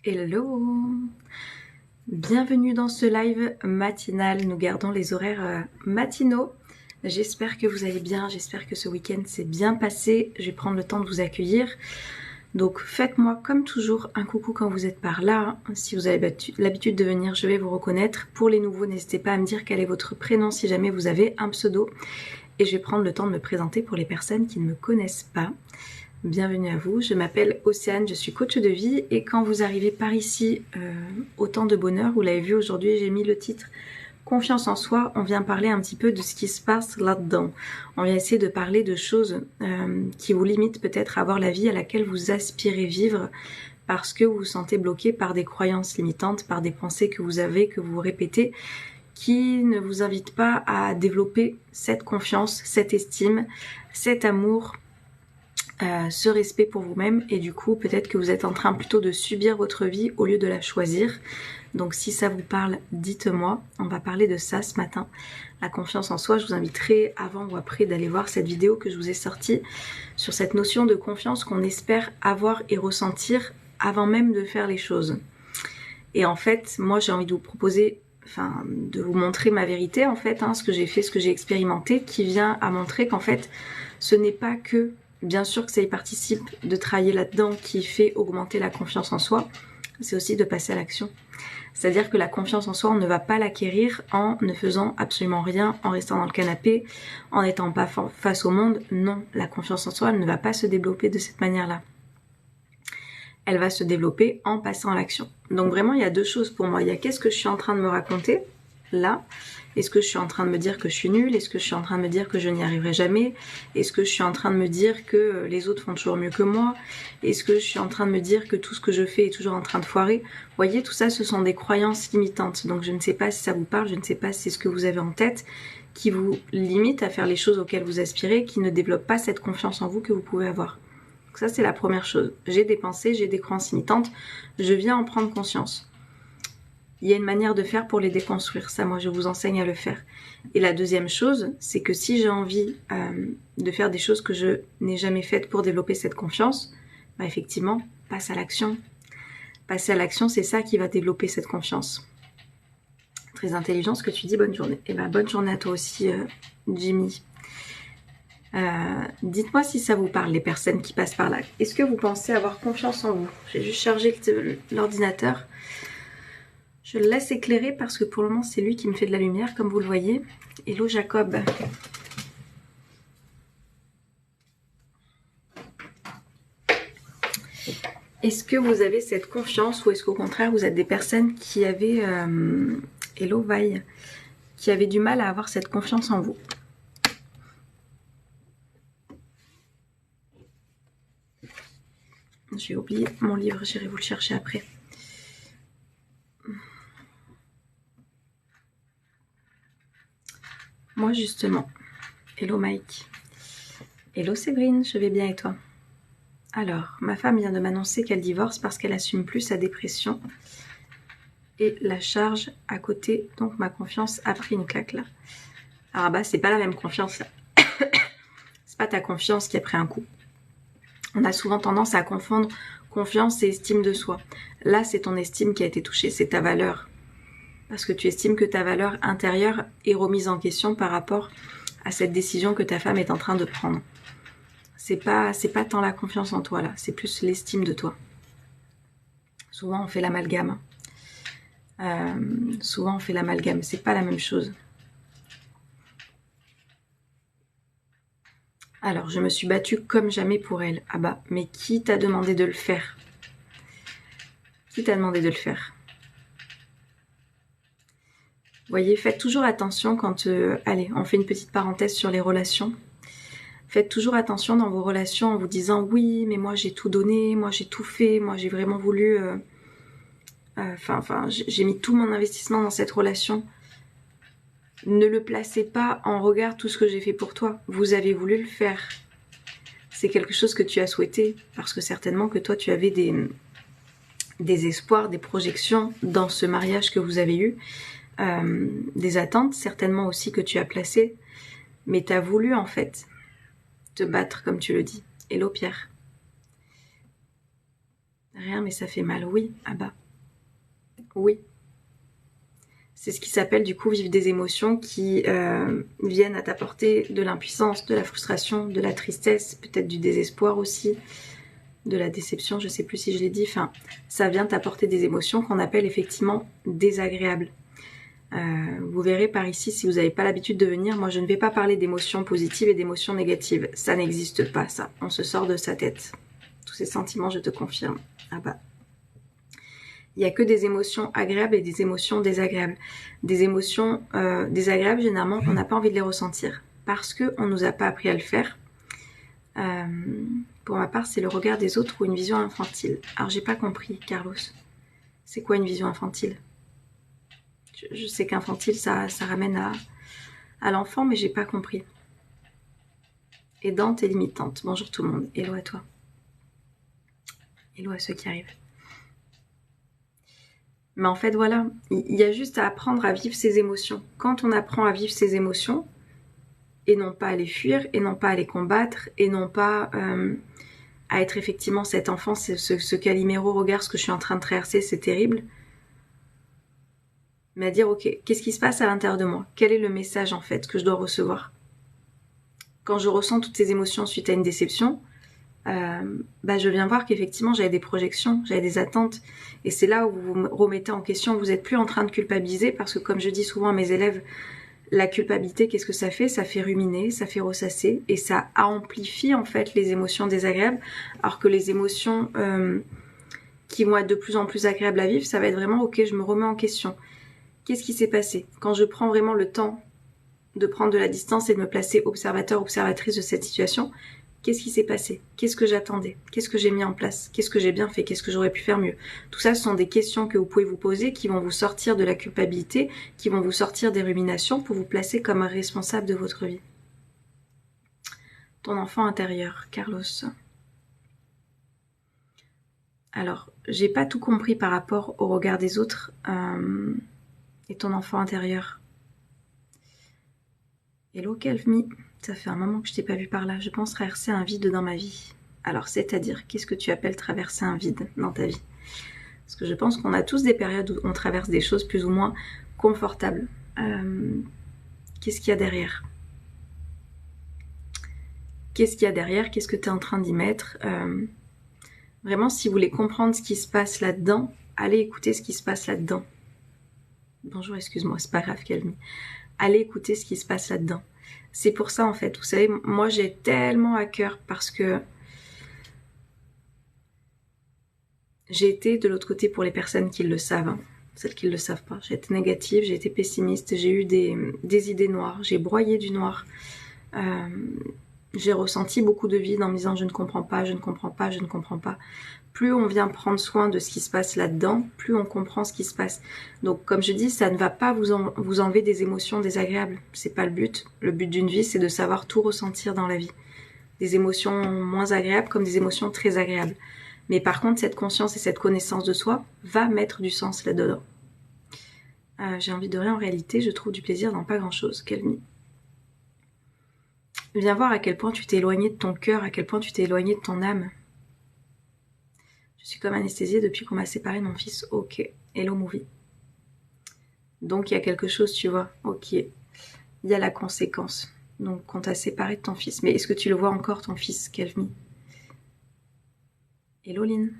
Hello! Bienvenue dans ce live matinal. Nous gardons les horaires matinaux. J'espère que vous allez bien, j'espère que ce week-end s'est bien passé. Je vais prendre le temps de vous accueillir. Donc faites-moi comme toujours un coucou quand vous êtes par là. Si vous avez l'habitude de venir, je vais vous reconnaître. Pour les nouveaux, n'hésitez pas à me dire quel est votre prénom si jamais vous avez un pseudo. Et je vais prendre le temps de me présenter pour les personnes qui ne me connaissent pas. Bienvenue à vous, je m'appelle Océane, je suis coach de vie et quand vous arrivez par ici, autant de bonheur, vous l'avez vu aujourd'hui, j'ai mis le titre Confiance en soi, on vient parler un petit peu de ce qui se passe là-dedans. On vient essayer de parler de choses qui vous limitent peut-être à avoir la vie à laquelle vous aspirez vivre parce que vous vous sentez bloqué par des croyances limitantes, par des pensées que vous avez, que vous répétez, qui ne vous invitent pas à développer cette confiance, cette estime, cet amour, ce respect pour vous-même et du coup peut-être que vous êtes en train plutôt de subir votre vie au lieu de la choisir. Donc si ça vous parle, dites-moi, on va parler de ça ce matin. La confiance en soi, je vous inviterai avant ou après d'aller voir cette vidéo que je vous ai sortie sur cette notion de confiance qu'on espère avoir et ressentir avant même de faire les choses. Et en fait, moi j'ai envie de vous proposer, de vous montrer ma vérité en fait, ce que j'ai fait, ce que j'ai expérimenté, qui vient à montrer qu'en fait, ce n'est pas que, bien sûr que ça y participe de travailler là-dedans qui fait augmenter la confiance en soi, c'est aussi de passer à l'action. C'est-à-dire que la confiance en soi, on ne va pas l'acquérir en ne faisant absolument rien, en restant dans le canapé, en n'étant pas face au monde. Non, la confiance en soi, elle ne va pas se développer de cette manière-là. Elle va se développer en passant à l'action. Donc vraiment, il y a deux choses pour moi. Il y a qu'est-ce que je suis en train de me raconter, là. Est-ce que je suis en train de me dire que je suis nulle? Est-ce que je suis en train de me dire que je n'y arriverai jamais? Est-ce que je suis en train de me dire que les autres font toujours mieux que moi? Est-ce que je suis en train de me dire que tout ce que je fais est toujours en train de foirer? Vous voyez, tout ça, ce sont des croyances limitantes. Donc je ne sais pas si ça vous parle, je ne sais pas si c'est ce que vous avez en tête, qui vous limite à faire les choses auxquelles vous aspirez, qui ne développe pas cette confiance en vous que vous pouvez avoir. Donc ça, c'est la première chose. J'ai des pensées, j'ai des croyances limitantes, je viens en prendre conscience. Il y a une manière de faire pour les déconstruire. Ça, moi, je vous enseigne à le faire. Et la deuxième chose, c'est que si j'ai envie de faire des choses que je n'ai jamais faites pour développer cette confiance, bah effectivement, passe à l'action. Passer à l'action, c'est ça qui va développer cette confiance. Très intelligent ce que tu dis, bonne journée. Et ben, bonne journée à toi aussi, Jimmy. Dites-moi si ça vous parle, les personnes qui passent par là. Est-ce que vous pensez avoir confiance en vous? J'ai juste chargé l'ordinateur. Je le laisse éclairer parce que pour le moment, c'est lui qui me fait de la lumière, comme vous le voyez. Hello Jacob. Est-ce que vous avez cette confiance ou est-ce qu'au contraire, vous êtes des personnes qui avaient... Hello Vaille. Qui avaient du mal à avoir cette confiance en vous? J'ai oublié mon livre, j'irai vous le chercher après. Moi justement. Hello Mike. Hello Séverine, je vais bien et toi? Alors, ma femme vient de m'annoncer qu'elle divorce parce qu'elle assume plus sa dépression et la charge à côté, donc ma confiance a pris une claque là. Alors bah c'est pas la même confiance là. C'est pas ta confiance qui a pris un coup. On a souvent tendance à confondre confiance et estime de soi. Là c'est ton estime qui a été touchée, c'est ta valeur. Parce que tu estimes que ta valeur intérieure est remise en question par rapport à cette décision que ta femme est en train de prendre. C'est pas tant la confiance en toi là, c'est plus l'estime de toi. Souvent on fait l'amalgame. Souvent on fait l'amalgame, c'est pas la même chose. Alors je me suis battue comme jamais pour elle. Ah bah, mais qui t'a demandé de le faire? Qui t'a demandé de le faire? Vous voyez, faites toujours attention quand... allez, on fait une petite parenthèse sur les relations. Faites toujours attention dans vos relations en vous disant « Oui, mais moi j'ai tout donné, moi j'ai tout fait, moi j'ai vraiment voulu... j'ai mis tout mon investissement dans cette relation. » Ne le placez pas en regard tout ce que j'ai fait pour toi. Vous avez voulu le faire. C'est quelque chose que tu as souhaité parce que certainement que toi tu avais des espoirs, des projections dans ce mariage que vous avez eu. Des attentes certainement aussi que tu as placées. Mais tu as voulu en fait te battre comme tu le dis. Hello Pierre. Rien, mais ça fait mal. Oui, ah bah. Oui. C'est ce qui s'appelle du coup vivre des émotions qui viennent à t'apporter de l'impuissance, de la frustration, de la tristesse, peut-être du désespoir aussi, de la déception, je sais plus si je l'ai dit. Enfin, ça vient t'apporter des émotions qu'on appelle effectivement désagréables. Vous verrez par ici, si vous n'avez pas l'habitude de venir, moi je ne vais pas parler d'émotions positives et d'émotions négatives. Ça n'existe pas, ça. On se sort de sa tête. Tous ces sentiments, je te confirme. Ah bah. Il n'y a que des émotions agréables et des émotions désagréables. Des émotions désagréables, généralement, on n'a pas envie de les ressentir parce qu'on ne nous a pas appris à le faire. Pour ma part, c'est le regard des autres ou une vision infantile. Alors, j'ai pas compris, Carlos. C'est quoi une vision infantile? Je sais qu'infantile, ça ramène à l'enfant, mais j'ai pas compris. Aidante et limitante. Bonjour tout le monde. Hello à toi. Hello à ceux qui arrivent. Mais en fait, voilà, il y a juste à apprendre à vivre ses émotions. Quand on apprend à vivre ses émotions, et non pas à les fuir, et non pas à les combattre, et non pas à être effectivement cet enfant, ce Calimero, regarde ce que je suis en train de traverser, c'est terrible. Mais à dire, ok, qu'est-ce qui se passe à l'intérieur de moi? Quel est le message en fait que je dois recevoir? Quand je ressens toutes ces émotions suite à une déception, je viens voir qu'effectivement j'avais des projections, j'avais des attentes, et c'est là où vous vous remettez en question. Vous n'êtes plus en train de culpabiliser, parce que comme je dis souvent à mes élèves, la culpabilité, qu'est-ce que ça fait? Ça fait ruminer, ça fait ressasser, et ça amplifie en fait les émotions désagréables, alors que les émotions qui vont être de plus en plus agréables à vivre, ça va être vraiment, ok, je me remets en question. Qu'est-ce qui s'est passé? Quand je prends vraiment le temps de prendre de la distance et de me placer observateur, observatrice de cette situation, qu'est-ce qui s'est passé? Qu'est-ce que j'attendais? Qu'est-ce que j'ai mis en place? Qu'est-ce que j'ai bien fait? Qu'est-ce que j'aurais pu faire mieux? Tout ça, ce sont des questions que vous pouvez vous poser, qui vont vous sortir de la culpabilité, qui vont vous sortir des ruminations pour vous placer comme un responsable de votre vie. Ton enfant intérieur, Carlos. Alors, j'ai pas tout compris par rapport au regard des autres et ton enfant intérieur. Hello Calvmy, ça fait un moment que je t'ai pas vu par là. Je pense traverser un vide dans ma vie. Alors, c'est-à-dire, qu'est-ce que tu appelles traverser un vide dans ta vie? Parce que je pense qu'on a tous des périodes où on traverse des choses plus ou moins confortables. Qu'est-ce qu'il y a derrière? Qu'est-ce qu'il y a derrière? Qu'est-ce que tu es en train d'y mettre? Vraiment, si vous voulez comprendre ce qui se passe là-dedans, allez écouter ce qui se passe là-dedans. Bonjour, excuse-moi, c'est pas grave, Calmy. Allez écouter ce qui se passe là-dedans. C'est pour ça, en fait, vous savez, moi j'ai tellement à cœur parce que j'ai été de l'autre côté pour les personnes qui le savent, hein, celles qui ne le savent pas. J'ai été négative, j'ai été pessimiste, j'ai eu des idées noires, j'ai broyé du noir. J'ai ressenti beaucoup de vide en me disant je ne comprends pas, je ne comprends pas, je ne comprends pas. Plus on vient prendre soin de ce qui se passe là-dedans, plus on comprend ce qui se passe. Donc comme je dis, ça ne va pas vous enlever des émotions désagréables. C'est pas le but. Le but d'une vie, c'est de savoir tout ressentir dans la vie. Des émotions moins agréables comme des émotions très agréables. Mais par contre, cette conscience et cette connaissance de soi va mettre du sens là-dedans. J'ai envie de rien en réalité, je trouve du plaisir dans pas grand-chose. Calmy. Viens voir à quel point tu t'es éloigné de ton cœur, à quel point tu t'es éloigné de ton âme. Je suis comme anesthésiée depuis qu'on m'a séparé de mon fils. Ok. Hello movie. Donc il y a quelque chose, tu vois. Ok. Il y a la conséquence. Donc on t'a séparé de ton fils. Mais est-ce que tu le vois encore, ton fils, Calvmy? Hello Lynn.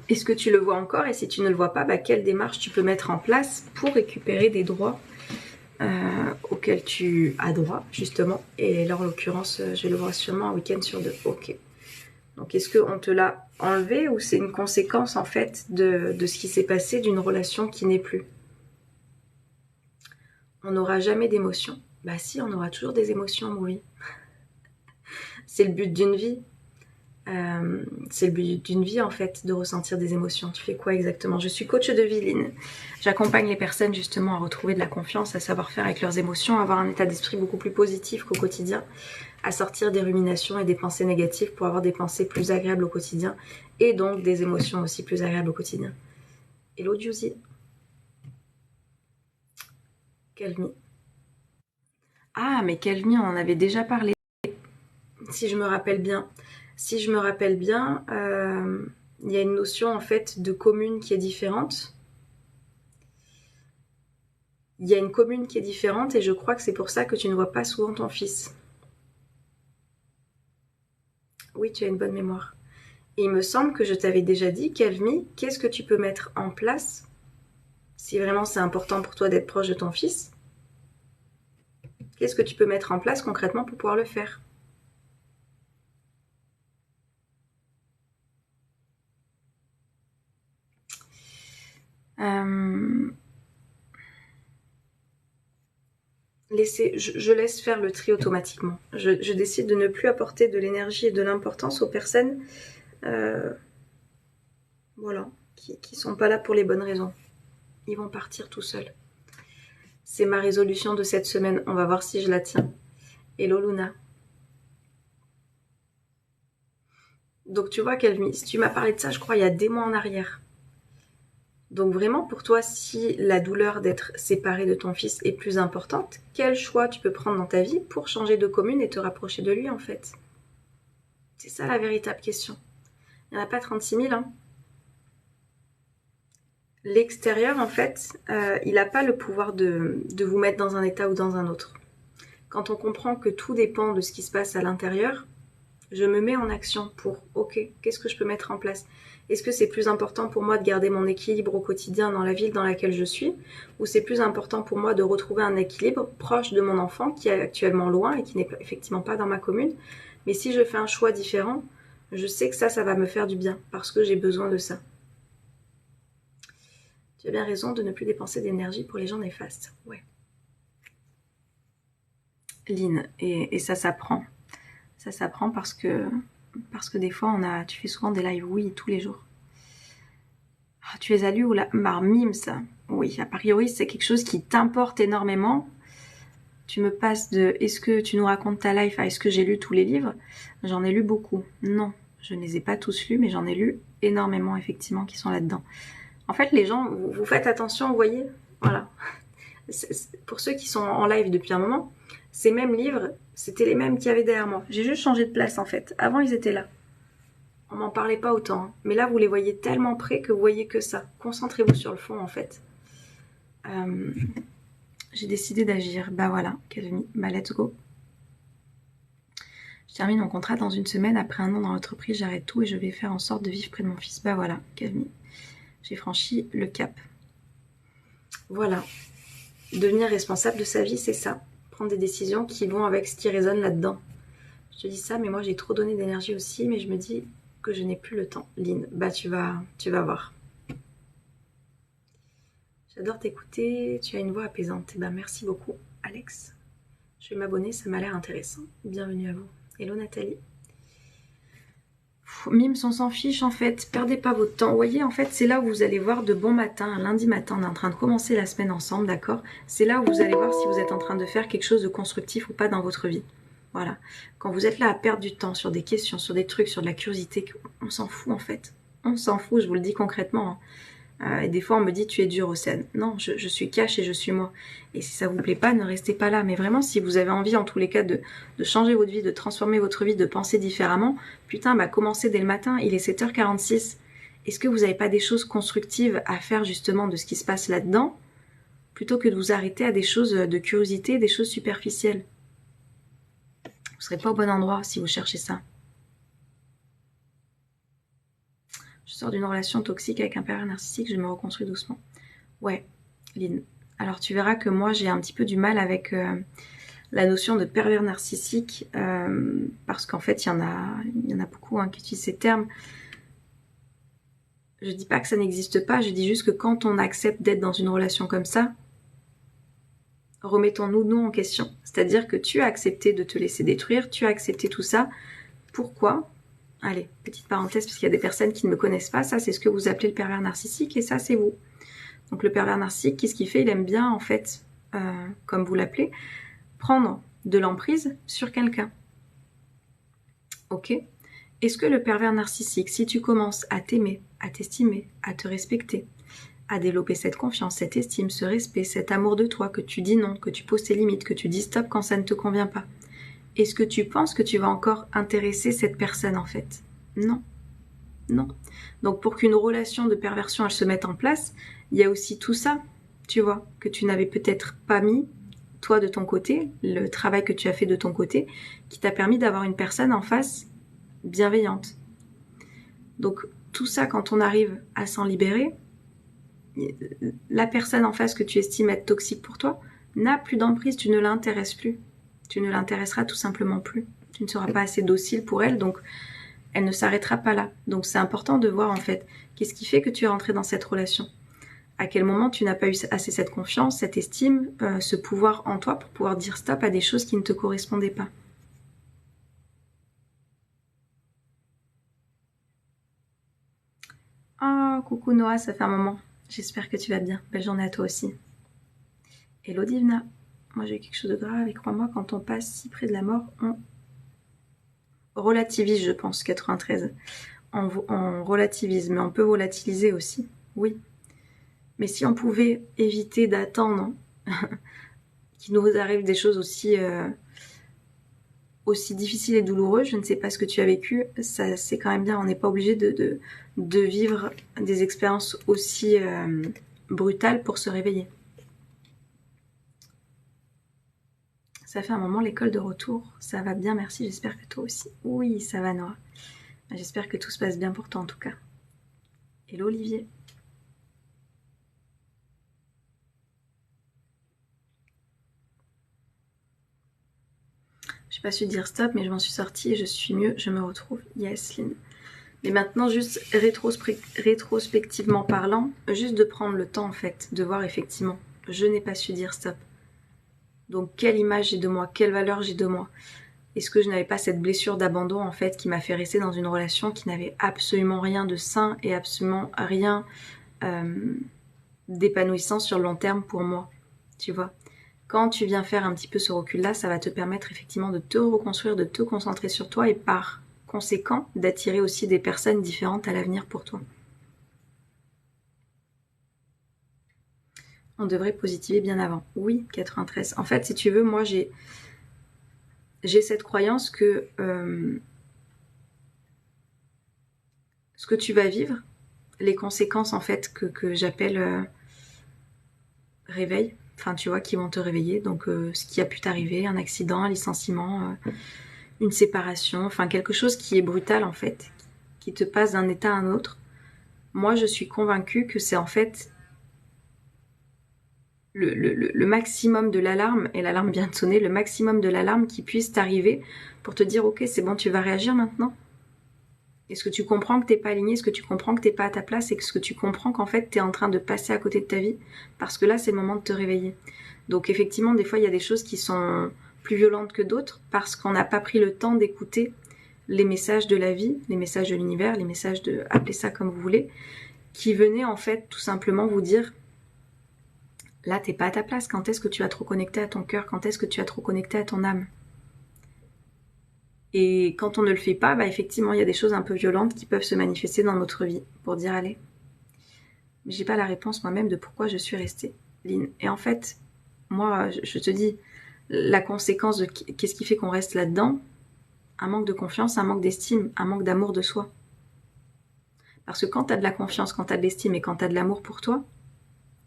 Est-ce que tu le vois encore? Et si tu ne le vois pas, quelle démarche tu peux mettre en place pour récupérer des droits auquel tu as droit, justement. Et là, en l'occurrence, je vais le voir sûrement un week-end sur 2. Ok. Donc, est-ce qu'on te l'a enlevé ou c'est une conséquence, en fait, de ce qui s'est passé d'une relation qui n'est plus? On n'aura jamais d'émotions. Bah si, on aura toujours des émotions, oui. C'est le but d'une vie. C'est le but d'une vie en fait, de ressentir des émotions. Tu fais quoi exactement? Je suis coach de vie, Lynn. J'accompagne les personnes justement à retrouver de la confiance, à savoir faire avec leurs émotions, à avoir un état d'esprit beaucoup plus positif qu'au quotidien, à sortir des ruminations et des pensées négatives pour avoir des pensées plus agréables au quotidien et donc des émotions aussi plus agréables au quotidien. Hello Juicy. Calmy. Ah mais Calmy, on en avait déjà parlé, si je me rappelle bien. Si je me rappelle bien, il y a une notion en fait de commune qui est différente. Il y a une commune qui est différente et je crois que c'est pour ça que tu ne vois pas souvent ton fils. Oui, tu as une bonne mémoire. Et il me semble que je t'avais déjà dit, Calmi, qu'est-ce que tu peux mettre en place si vraiment c'est important pour toi d'être proche de ton fils? Qu'est-ce que tu peux mettre en place concrètement pour pouvoir le faire? Je laisse faire le tri automatiquement. Je décide de ne plus apporter de l'énergie et de l'importance aux personnes voilà, qui sont pas là pour les bonnes raisons. Ils vont partir tout seuls. C'est ma résolution de cette semaine. On va voir si je la tiens. Hello Luna. Donc tu vois, Calvi, si tu m'as parlé de ça, je crois, il y a des mois en arrière. Donc vraiment, pour toi, si la douleur d'être séparé de ton fils est plus importante, quel choix tu peux prendre dans ta vie pour changer de commune et te rapprocher de lui, en fait? C'est ça la véritable question. Il n'y en a pas 36 000, hein. L'extérieur, en fait, il n'a pas le pouvoir de vous mettre dans un état ou dans un autre. Quand on comprend que tout dépend de ce qui se passe à l'intérieur, je me mets en action pour, ok, qu'est-ce que je peux mettre en place? Est-ce que c'est plus important pour moi de garder mon équilibre au quotidien dans la ville dans laquelle je suis? Ou c'est plus important pour moi de retrouver un équilibre proche de mon enfant qui est actuellement loin et qui n'est effectivement pas dans ma commune? Mais si je fais un choix différent, je sais que ça va me faire du bien parce que j'ai besoin de ça. Tu as bien raison de ne plus dépenser d'énergie pour les gens néfastes. Ouais. Lynn, et ça s'apprend. Ça s'apprend parce que des fois, tu fais souvent des lives, oui, tous les jours. Ah, tu les as lus ou la Mims? Oui, a priori, c'est quelque chose qui t'importe énormément. Tu me passes de est-ce que tu nous racontes ta life à est-ce que j'ai lu tous les livres? J'en ai lu beaucoup. Non, je ne les ai pas tous lus, mais j'en ai lu énormément, effectivement, qui sont là-dedans. En fait, les gens, vous faites attention, vous voyez? Voilà. Pour ceux qui sont en live depuis un moment, ces mêmes livres, c'était les mêmes qu'il y avait derrière moi. J'ai juste changé de place, en fait. Avant, ils étaient là. On m'en parlait pas autant. Hein. Mais là, vous les voyez tellement près que vous voyez que ça. Concentrez-vous sur le fond, en fait. J'ai décidé d'agir. Bah voilà, Calvin. Bah let's go. Je termine mon contrat dans une semaine. Après un an dans l'entreprise, j'arrête tout et je vais faire en sorte de vivre près de mon fils. Bah voilà, Calvin. J'ai franchi le cap. Voilà. Devenir responsable de sa vie, c'est ça. Prendre des décisions qui vont avec ce qui résonne là-dedans. Je te dis ça, mais moi j'ai trop donné d'énergie aussi, mais je me dis que je n'ai plus le temps. Lynn, bah tu vas voir. J'adore t'écouter, tu as une voix apaisante. Eh ben merci beaucoup, Alex. Je vais m'abonner, ça m'a l'air intéressant. Bienvenue à vous. Hello Nathalie. Mims, on s'en fiche en fait, perdez pas votre temps. Vous voyez, en fait, c'est là où vous allez voir de bon matin, un lundi matin, on est en train de commencer la semaine ensemble, d'accord? C'est là où vous allez voir si vous êtes en train de faire quelque chose de constructif ou pas dans votre vie. Voilà. Quand vous êtes là à perdre du temps sur des questions, sur des trucs, sur de la curiosité, on s'en fout en fait. On s'en fout, je vous le dis concrètement. Et des fois on me dit tu es dur Océane. Non, je suis cash et je suis moi. Et si ça vous plaît pas, ne restez pas là. Mais vraiment, si vous avez envie en tous les cas de changer votre vie, de transformer votre vie, de penser différemment, putain, bah commencez dès le matin, il est 7h46. Est-ce que vous n'avez pas des choses constructives à faire justement de ce qui se passe là-dedans, plutôt que de vous arrêter à des choses de curiosité, des choses superficielles? Vous serez pas au bon endroit si vous cherchez ça. Je sors d'une relation toxique avec un pervers narcissique, je me reconstruis doucement. Ouais, Lynn. Alors tu verras que moi j'ai un petit peu du mal avec la notion de pervers narcissique parce qu'en fait il y en a beaucoup qui utilisent ces termes. Je dis pas que ça n'existe pas, je dis juste que quand on accepte d'être dans une relation comme ça, remettons-nous nous en question. C'est-à-dire que tu as accepté de te laisser détruire, tu as accepté tout ça. Pourquoi ? Allez, petite parenthèse, parce qu'il y a des personnes qui ne me connaissent pas, ça c'est ce que vous appelez le pervers narcissique et ça c'est vous. Donc le pervers narcissique, qu'est-ce qu'il fait? Il aime bien en fait, comme vous l'appelez, prendre de l'emprise sur quelqu'un. Ok? Est-ce que le pervers narcissique, si tu commences à t'aimer, à t'estimer, à te respecter, à développer cette confiance, cette estime, ce respect, cet amour de toi, que tu dis non, que tu poses tes limites, que tu dis stop quand ça ne te convient pas, Est-ce que tu penses que tu vas encore intéresser cette personne en fait? Non. Non. Donc pour qu'une relation de perversion elle se mette en place, il y a aussi tout ça, tu vois, que tu n'avais peut-être pas mis, toi de ton côté, le travail que tu as fait de ton côté, qui t'a permis d'avoir une personne en face bienveillante. Donc tout ça, quand on arrive à s'en libérer, la personne en face que tu estimes être toxique pour toi n'a plus d'emprise, tu ne l'intéresses plus. Tu ne l'intéresseras tout simplement plus. Tu ne seras pas assez docile pour elle, donc elle ne s'arrêtera pas là. Donc c'est important de voir en fait, qu'est-ce qui fait que tu es rentré dans cette relation? À quel moment tu n'as pas eu assez cette confiance, cette estime, ce pouvoir en toi pour pouvoir dire stop à des choses qui ne te correspondaient pas? Oh, coucou Noah, ça fait un moment. J'espère que tu vas bien. Belle journée à toi aussi. Hello Divna. Moi j'ai quelque chose de grave et crois-moi, quand on passe si près de la mort, on relativise, je pense, 93. On relativise, mais on peut volatiliser aussi. Oui. Mais si on pouvait éviter d'attendre qu'il nous arrive des choses aussi difficiles et douloureuses, je ne sais pas ce que tu as vécu, ça c'est quand même bien, on n'est pas obligé de vivre des expériences aussi brutales pour se réveiller. Ça fait un moment l'école de retour, ça va bien, merci, j'espère que toi aussi. Oui, ça va Noah. J'espère que tout se passe bien pour toi en tout cas. Hello Olivier. J'ai pas su dire stop, mais je m'en suis sortie et je suis mieux, je me retrouve. Yes, Lynn. Mais maintenant, juste rétrospectivement parlant, juste de prendre le temps en fait, de voir effectivement, je n'ai pas su dire stop. Donc quelle image j'ai de moi, quelle valeur j'ai de moi? Est-ce que je n'avais pas cette blessure d'abandon en fait qui m'a fait rester dans une relation qui n'avait absolument rien de sain et absolument rien d'épanouissant sur le long terme pour moi, tu vois? Quand tu viens faire un petit peu ce recul-là, ça va te permettre effectivement de te reconstruire, de te concentrer sur toi et par conséquent d'attirer aussi des personnes différentes à l'avenir pour toi. On devrait positiver bien avant. Oui, 93. En fait, si tu veux, moi j'ai cette croyance que ce que tu vas vivre, les conséquences en fait que j'appelle réveil, enfin tu vois, qui vont te réveiller, donc ce qui a pu t'arriver, un accident, un licenciement, une séparation, enfin quelque chose qui est brutal en fait, qui te passe d'un état à un autre. Moi je suis convaincue que c'est en fait le maximum de l'alarme, et l'alarme vient de sonner, le maximum de l'alarme qui puisse t'arriver pour te dire ok c'est bon, tu vas réagir maintenant. Est-ce que tu comprends que t'es pas aligné? Est-ce que tu comprends que t'es pas à ta place? Est-ce que tu comprends qu'en fait t'es en train de passer à côté de ta vie? Parce que là c'est le moment de te réveiller. Donc effectivement des fois il y a des choses qui sont plus violentes que d'autres parce qu'on n'a pas pris le temps d'écouter les messages de la vie, les messages de l'univers, les messages de, appelez ça comme vous voulez, qui venaient en fait tout simplement vous dire là t'es pas à ta place, quand est-ce que tu as trop connecté à ton cœur, quand est-ce que tu as trop connecté à ton âme? Et quand on ne le fait pas, bah effectivement, il y a des choses un peu violentes qui peuvent se manifester dans notre vie pour dire allez. Mais j'ai pas la réponse moi-même de pourquoi je suis restée, Lynn. Et en fait, moi, je te dis, la conséquence de qu'est-ce qui fait qu'on reste là-dedans, un manque de confiance, un manque d'estime, un manque d'amour de soi. Parce que quand t'as de la confiance, quand t'as de l'estime et quand t'as de l'amour pour toi,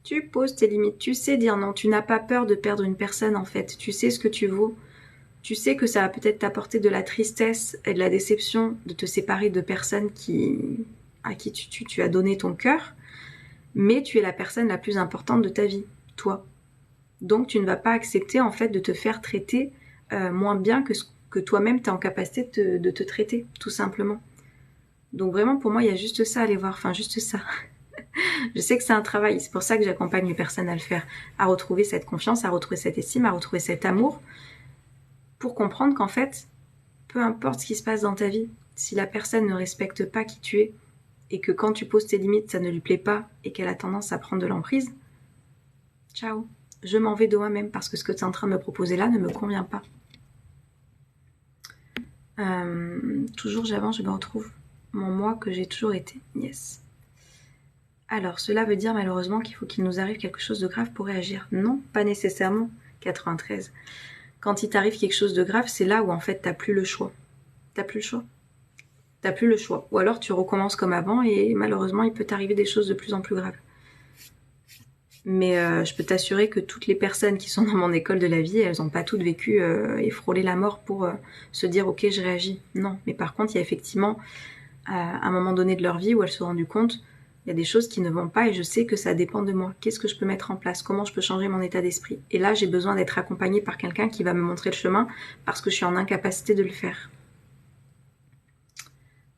tu poses tes limites, tu sais dire non, tu n'as pas peur de perdre une personne en fait, tu sais ce que tu vaux. Tu sais que ça va peut-être t'apporter de la tristesse et de la déception de te séparer de personnes à qui tu as donné ton cœur, mais tu es la personne la plus importante de ta vie, toi. Donc tu ne vas pas accepter en fait de te faire traiter moins bien que toi-même tu es en capacité de te traiter, tout simplement. Donc vraiment pour moi il y a juste ça à aller voir, enfin juste ça. Je sais que c'est un travail, c'est pour ça que j'accompagne les personnes à le faire, à retrouver cette confiance, à retrouver cette estime, à retrouver cet amour, pour comprendre qu'en fait, peu importe ce qui se passe dans ta vie, si la personne ne respecte pas qui tu es et que quand tu poses tes limites, ça ne lui plaît pas et qu'elle a tendance à prendre de l'emprise, ciao, je m'en vais de moi-même parce que ce que tu es en train de me proposer là ne me convient pas. Toujours j'avance, je me retrouve mon moi que j'ai toujours été. Yes. Alors, cela veut dire malheureusement qu'il faut qu'il nous arrive quelque chose de grave pour réagir. Non, pas nécessairement. 93. Quand il t'arrive quelque chose de grave, c'est là où en fait t'as plus le choix. T'as plus le choix. T'as plus le choix. Ou alors tu recommences comme avant et malheureusement il peut t'arriver des choses de plus en plus graves. Mais je peux t'assurer que toutes les personnes qui sont dans mon école de la vie, elles n'ont pas toutes vécu et frôlé la mort pour se dire ok je réagis. Non, mais par contre il y a effectivement à un moment donné de leur vie où elles se sont rendues compte il y a des choses qui ne vont pas et je sais que ça dépend de moi. Qu'est-ce que je peux mettre en place? Comment je peux changer mon état d'esprit? Et là j'ai besoin d'être accompagnée par quelqu'un qui va me montrer le chemin parce que je suis en incapacité de le faire.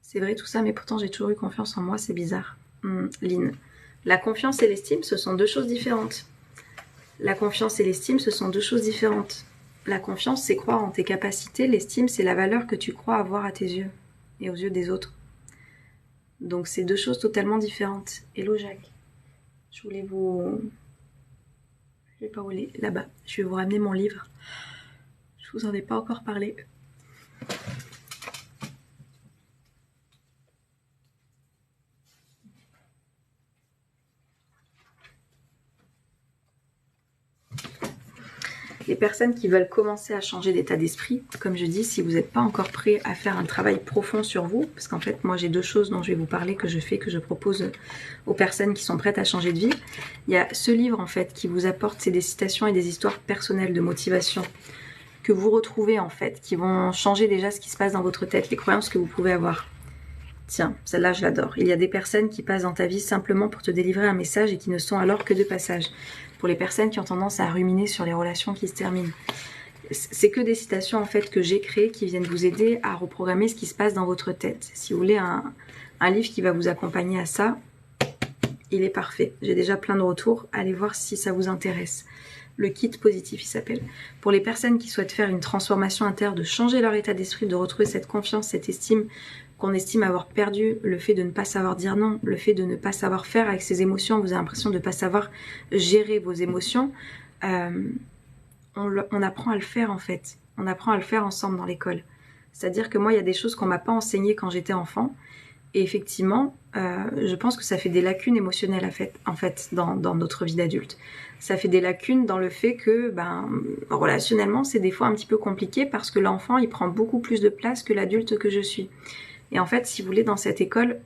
C'est vrai tout ça, mais pourtant j'ai toujours eu confiance en moi, c'est bizarre. Lynn. La confiance et l'estime, ce sont deux choses différentes. La confiance et l'estime, ce sont deux choses différentes. La confiance, c'est croire en tes capacités. L'estime, c'est la valeur que tu crois avoir à tes yeux et aux yeux des autres. Donc, c'est deux choses totalement différentes. Hello, Jacques. Je voulais vous... Je vais pas rouler là-bas. Je vais vous ramener mon livre. Je vous en ai pas encore parlé. Les personnes qui veulent commencer à changer d'état d'esprit, comme je dis, si vous n'êtes pas encore prêt à faire un travail profond sur vous, parce qu'en fait, moi j'ai deux choses dont je vais vous parler que je fais, que je propose aux personnes qui sont prêtes à changer de vie. Il y a ce livre en fait qui vous apporte, c'est des citations et des histoires personnelles de motivation que vous retrouvez en fait, qui vont changer déjà ce qui se passe dans votre tête, les croyances que vous pouvez avoir. Tiens, celle-là je l'adore. Il y a des personnes qui passent dans ta vie simplement pour te délivrer un message et qui ne sont alors que de passage. Pour les personnes qui ont tendance à ruminer sur les relations qui se terminent. C'est que des citations en fait que j'ai créées qui viennent vous aider à reprogrammer ce qui se passe dans votre tête. Si vous voulez un livre qui va vous accompagner à ça, il est parfait. J'ai déjà plein de retours. Allez voir si ça vous intéresse. Le kit positif, il s'appelle. Pour les personnes qui souhaitent faire une transformation interne, de changer leur état d'esprit, de retrouver cette confiance, cette estime qu'on estime avoir perdu, le fait de ne pas savoir dire non, le fait de ne pas savoir faire avec ses émotions, vous avez l'impression de ne pas savoir gérer vos émotions, on apprend à le faire en fait. On apprend à le faire ensemble dans l'école. C'est-à-dire que moi, il y a des choses qu'on m'a pas enseignées quand j'étais enfant. Et effectivement, je pense que ça fait des lacunes émotionnelles en fait dans notre vie d'adulte. Ça fait des lacunes dans le fait que relationnellement, c'est des fois un petit peu compliqué parce que l'enfant, il prend beaucoup plus de place que l'adulte que je suis. Et en fait, si vous voulez, dans cette école,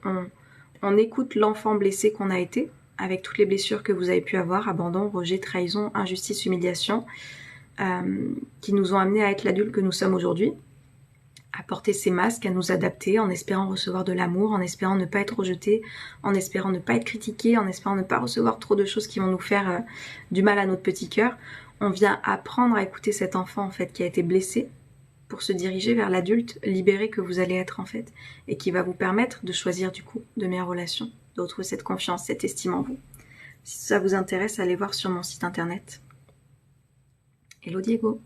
on écoute l'enfant blessé qu'on a été, avec toutes les blessures que vous avez pu avoir, abandon, rejet, trahison, injustice, humiliation, qui nous ont amenés à être l'adulte que nous sommes aujourd'hui, à porter ces masques, à nous adapter, en espérant recevoir de l'amour, en espérant ne pas être rejeté, en espérant ne pas être critiqué, en espérant ne pas recevoir trop de choses qui vont nous faire du mal à notre petit cœur. On vient apprendre à écouter cet enfant en fait qui a été blessé, pour se diriger vers l'adulte libéré que vous allez être en fait, et qui va vous permettre de choisir du coup de meilleures relations, de retrouver cette confiance, cette estime en vous. Si ça vous intéresse, allez voir sur mon site internet. Hello Diego.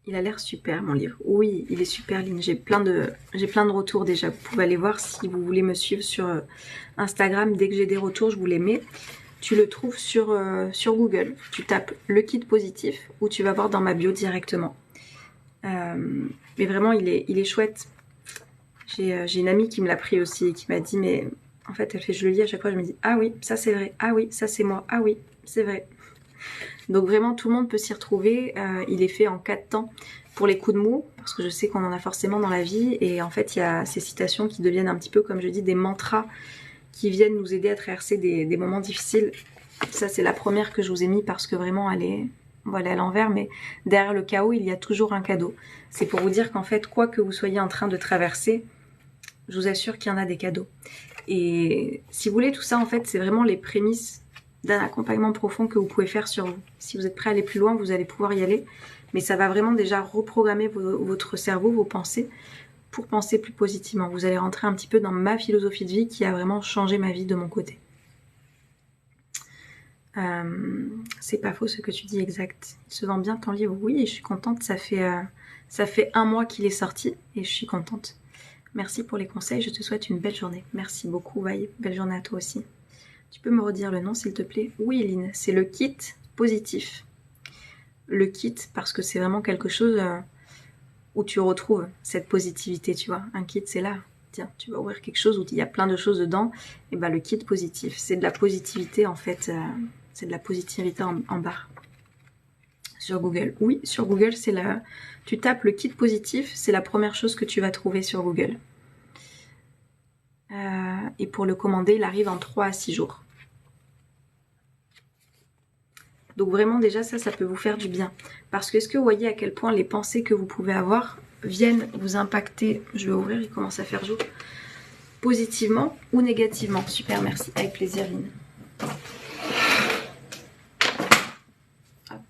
Il a l'air super mon livre. Oui, il est super ligne. J'ai plein de retours déjà. Vous pouvez aller voir si vous voulez me suivre sur Instagram. Dès que j'ai des retours, je vous les mets. Tu le trouves sur Google. Tu tapes le kit positif ou tu vas voir dans ma bio directement. Mais vraiment il est chouette. J'ai une amie qui me l'a pris aussi et qui m'a dit mais en fait elle fait je le lis à chaque fois, je me dis ah oui ça c'est vrai, ah oui ça c'est moi, ah oui c'est vrai. Donc vraiment tout le monde peut s'y retrouver. Il est fait en 4 temps pour les coups de mou parce que je sais qu'on en a forcément dans la vie et en fait il y a ces citations qui deviennent un petit peu comme je dis des mantras qui viennent nous aider à traverser des moments difficiles. Ça c'est la première que je vous ai mis parce que vraiment elle est à l'envers, mais derrière le chaos, il y a toujours un cadeau. C'est pour vous dire qu'en fait, quoi que vous soyez en train de traverser, je vous assure qu'il y en a des cadeaux. Et si vous voulez, tout ça, en fait, c'est vraiment les prémices d'un accompagnement profond que vous pouvez faire sur vous. Si vous êtes prêt à aller plus loin, vous allez pouvoir y aller. Mais ça va vraiment déjà reprogrammer votre cerveau, vos pensées, pour penser plus positivement. Vous allez rentrer un petit peu dans ma philosophie de vie qui a vraiment changé ma vie de mon côté. C'est pas faux ce que tu dis, exact. Il se vend bien ton livre, oui, et je suis contente, ça fait 1 mois qu'il est sorti, et je suis contente. Merci pour les conseils, je te souhaite une belle journée. Merci beaucoup, Vaille, belle journée à toi aussi. Tu peux me redire le nom s'il te plaît? Oui, Eline, c'est le kit positif. Le kit, parce que c'est vraiment quelque chose où tu retrouves cette positivité, tu vois. Un kit, c'est là. Tiens, tu vas ouvrir quelque chose où il y a plein de choses dedans, et ben le kit positif, c'est de la positivité en fait, c'est de la positivité en barre. Sur Google. Oui, sur Google, c'est la... Tu tapes le kit positif, c'est la première chose que tu vas trouver sur Google. Et pour le commander, il arrive en 3 à 6 jours. Donc vraiment déjà ça peut vous faire du bien. Parce que est-ce que vous voyez à quel point les pensées que vous pouvez avoir viennent vous impacter, je vais ouvrir, il commence à faire jour, positivement ou négativement. Super, merci, avec plaisir Lynn. Hop.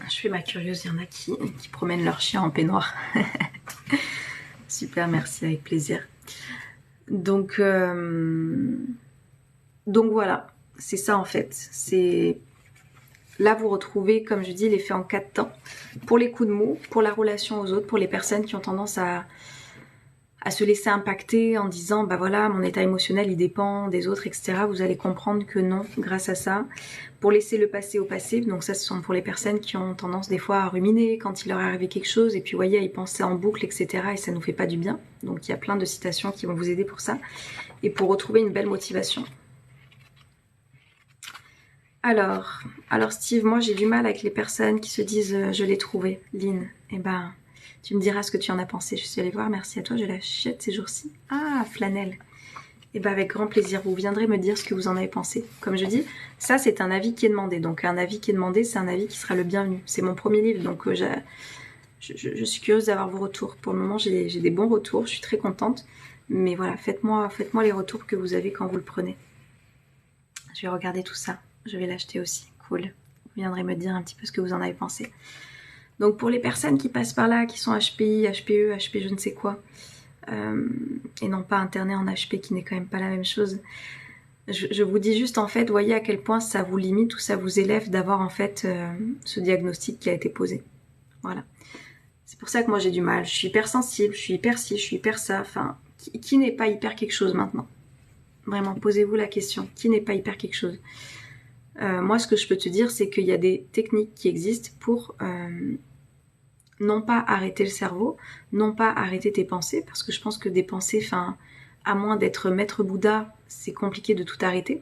Je fais ma curieuse, il y en a qui promènent leur chien en peignoir. Super, merci, avec plaisir. Donc voilà, c'est ça en fait. C'est là vous retrouvez, comme je dis, l'effet en 4 temps. Pour les coups de mou, pour la relation aux autres, pour les personnes qui ont tendance à se laisser impacter en disant bah voilà mon état émotionnel il dépend des autres, etc. Vous allez comprendre que non grâce à ça. Pour laisser le passé au passé, donc ça ce sont pour les personnes qui ont tendance des fois à ruminer quand il leur est arrivé quelque chose et puis vous voyez à y penser en boucle, etc. et ça nous fait pas du bien. Donc il y a plein de citations qui vont vous aider pour ça et pour retrouver une belle motivation. Alors Steve, moi j'ai du mal avec les personnes qui se disent je l'ai trouvé, Lynn. Eh ben, tu me diras ce que tu en as pensé. Je suis allée voir, merci à toi, je l'achète ces jours-ci. Ah, Flanelle. Eh ben avec grand plaisir, vous viendrez me dire ce que vous en avez pensé. Comme je dis, ça c'est un avis qui est demandé. Donc un avis qui est demandé, c'est un avis qui sera le bienvenu. C'est mon premier livre, donc je suis curieuse d'avoir vos retours. Pour le moment, j'ai des bons retours, je suis très contente. Mais voilà, faites-moi les retours que vous avez quand vous le prenez. Je vais regarder tout ça. Je vais l'acheter aussi. Cool. Vous viendrez me dire un petit peu ce que vous en avez pensé. Donc pour les personnes qui passent par là, qui sont HPI, HPE, HP je ne sais quoi, et non pas interné en HP qui n'est quand même pas la même chose, je vous dis juste en fait, voyez à quel point ça vous limite ou ça vous élève d'avoir en fait ce diagnostic qui a été posé. Voilà. C'est pour ça que moi j'ai du mal. Je suis hypersensible, je suis hyper ci, je suis hyper ça. Enfin, qui n'est pas hyper quelque chose maintenant? Vraiment, posez-vous la question. Qui n'est pas hyper quelque chose? Moi, ce que je peux te dire, c'est qu'il y a des techniques qui existent pour non pas arrêter le cerveau, non pas arrêter tes pensées, parce que je pense que des pensées, enfin, à moins d'être maître Bouddha, c'est compliqué de tout arrêter,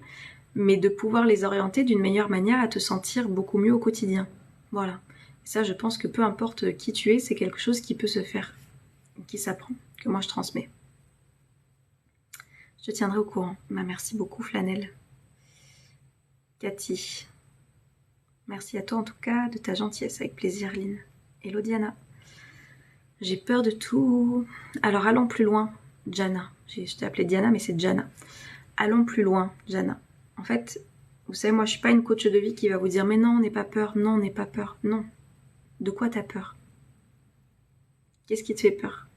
mais de pouvoir les orienter d'une meilleure manière à te sentir beaucoup mieux au quotidien. Voilà. Et ça, je pense que peu importe qui tu es, c'est quelque chose qui peut se faire, qui s'apprend, que moi je transmets. Je te tiendrai au courant. Merci beaucoup, Flanelle. Cathy. Merci à toi en tout cas de ta gentillesse, avec plaisir, Lynn. Hello Diana. J'ai peur de tout. Alors allons plus loin, Jana. Je t'ai appelée Diana, mais c'est Jana. Allons plus loin, Jana. En fait, vous savez, moi je suis pas une coach de vie qui va vous dire mais non, n'aie pas peur, non, n'aie pas peur. Non. De quoi t'as peur? Qu'est-ce qui te fait peur?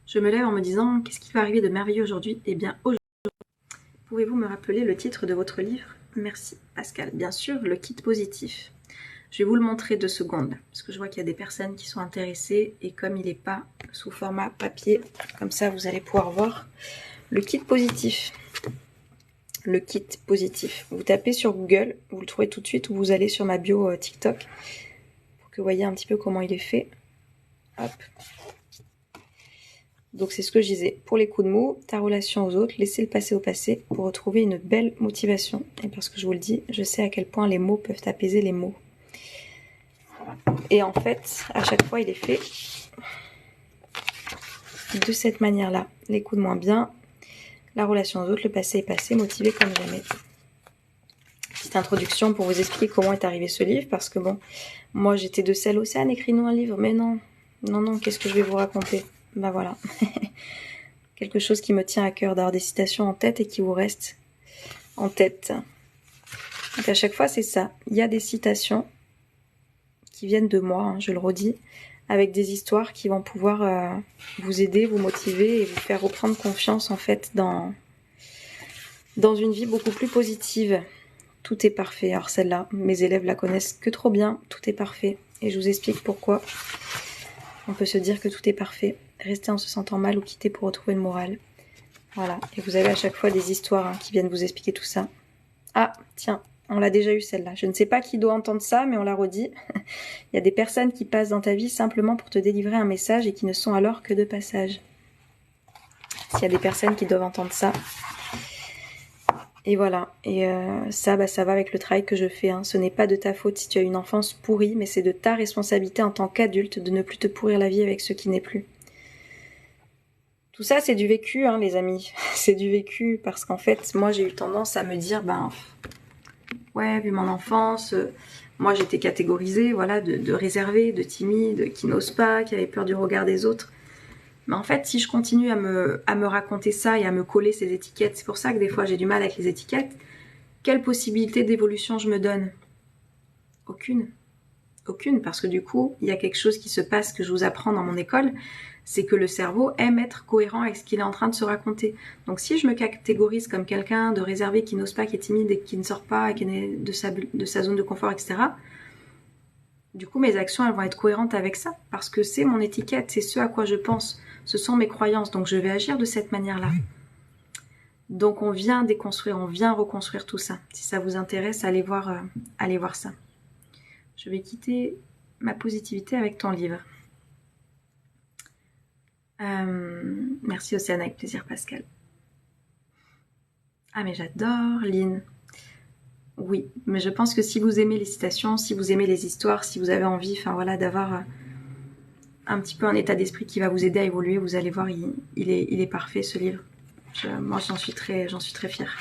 Je me lève en me disant qu'est-ce qui va arriver de merveilleux aujourd'hui? Eh bien aujourd'hui. Pouvez-vous me rappeler le titre de votre livre? Merci Pascal. Bien sûr, le kit positif. Je vais vous le montrer 2 secondes, parce que je vois qu'il y a des personnes qui sont intéressées, et comme il n'est pas sous format papier, comme ça vous allez pouvoir voir le kit positif. Le kit positif. Vous tapez sur Google, vous le trouvez tout de suite, ou vous allez sur ma bio TikTok, pour que vous voyez un petit peu comment il est fait. Hop. Donc c'est ce que je disais, pour les coups de mou, ta relation aux autres, laissez le passé au passé pour retrouver une belle motivation. Et parce que je vous le dis, je sais à quel point les mots peuvent apaiser les mots. Et en fait, à chaque fois, il est fait de cette manière-là. Les coups de moins bien, la relation aux autres, le passé est passé, motivé comme jamais. Petite introduction pour vous expliquer comment est arrivé ce livre, parce que bon, moi j'étais de celle, Océane, écris-nous un livre, mais non, qu'est-ce que je vais vous raconter? Bah voilà. Quelque chose qui me tient à cœur d'avoir des citations en tête et qui vous restent en tête. Donc à chaque fois, c'est ça. Il y a des citations qui viennent de moi, hein, je le redis, avec des histoires qui vont pouvoir vous aider, vous motiver et vous faire reprendre confiance en fait dans une vie beaucoup plus positive. Tout est parfait. Alors celle-là, mes élèves la connaissent que trop bien. Tout est parfait. Et je vous explique pourquoi on peut se dire que tout est parfait. Rester en se sentant mal ou quitter pour retrouver le moral. Voilà. Et vous avez à chaque fois des histoires qui viennent vous expliquer tout ça. Ah, tiens, On l'a déjà eu celle-là. Je ne sais pas qui doit entendre ça, mais on la redit. Il y a des personnes qui passent dans ta vie simplement pour te délivrer un message et qui ne sont alors que de passage. S'il y a des personnes qui doivent entendre ça. Et voilà. Et ça va avec le travail que je fais. Hein. Ce n'est pas de ta faute si tu as une enfance pourrie, mais c'est de ta responsabilité en tant qu'adulte de ne plus te pourrir la vie avec ce qui n'est plus. Tout ça, c'est du vécu, hein, les amis. C'est du vécu parce qu'en fait, moi, j'ai eu tendance à me dire, ouais, vu mon enfance, moi, j'étais catégorisée, voilà, de réservée, de timide, qui n'ose pas, qui avait peur du regard des autres. Mais en fait, si je continue à me raconter ça et à me coller ces étiquettes, c'est pour ça que des fois, j'ai du mal avec les étiquettes, quelle possibilité d'évolution je me donne? Aucune. Aucune, parce que du coup, il y a quelque chose qui se passe que je vous apprends dans mon école, c'est que le cerveau aime être cohérent avec ce qu'il est en train de se raconter. Donc si je me catégorise comme quelqu'un de réservé, qui n'ose pas, qui est timide et qui ne sort pas, et qui est de sa zone de confort, etc., du coup mes actions elles vont être cohérentes avec ça, parce que c'est mon étiquette, c'est ce à quoi je pense, ce sont mes croyances, donc je vais agir de cette manière-là. Donc on vient déconstruire, on vient reconstruire tout ça. Si ça vous intéresse, allez voir ça. Je vais quitter ma positivité avec ton livre. Merci Océane, avec plaisir Pascal. Ah mais j'adore Lynn. Oui, mais je pense que si vous aimez les citations, si vous aimez les histoires, si vous avez envie, enfin voilà, d'avoir un petit peu un état d'esprit qui va vous aider à évoluer, vous allez voir, il est parfait ce livre. Moi j'en suis très fière.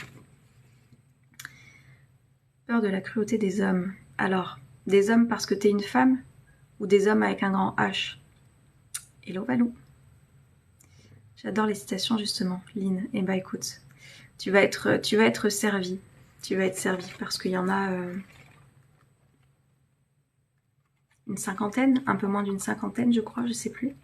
Peur de la cruauté des hommes. Alors, des hommes parce que t'es une femme ou des hommes avec un grand H? Hello Valou. J'adore les citations justement, Lynn. Eh ben écoute, tu vas être servi. Tu vas être servi parce qu'il y en a une cinquantaine, un peu moins d'une cinquantaine je crois, je sais plus.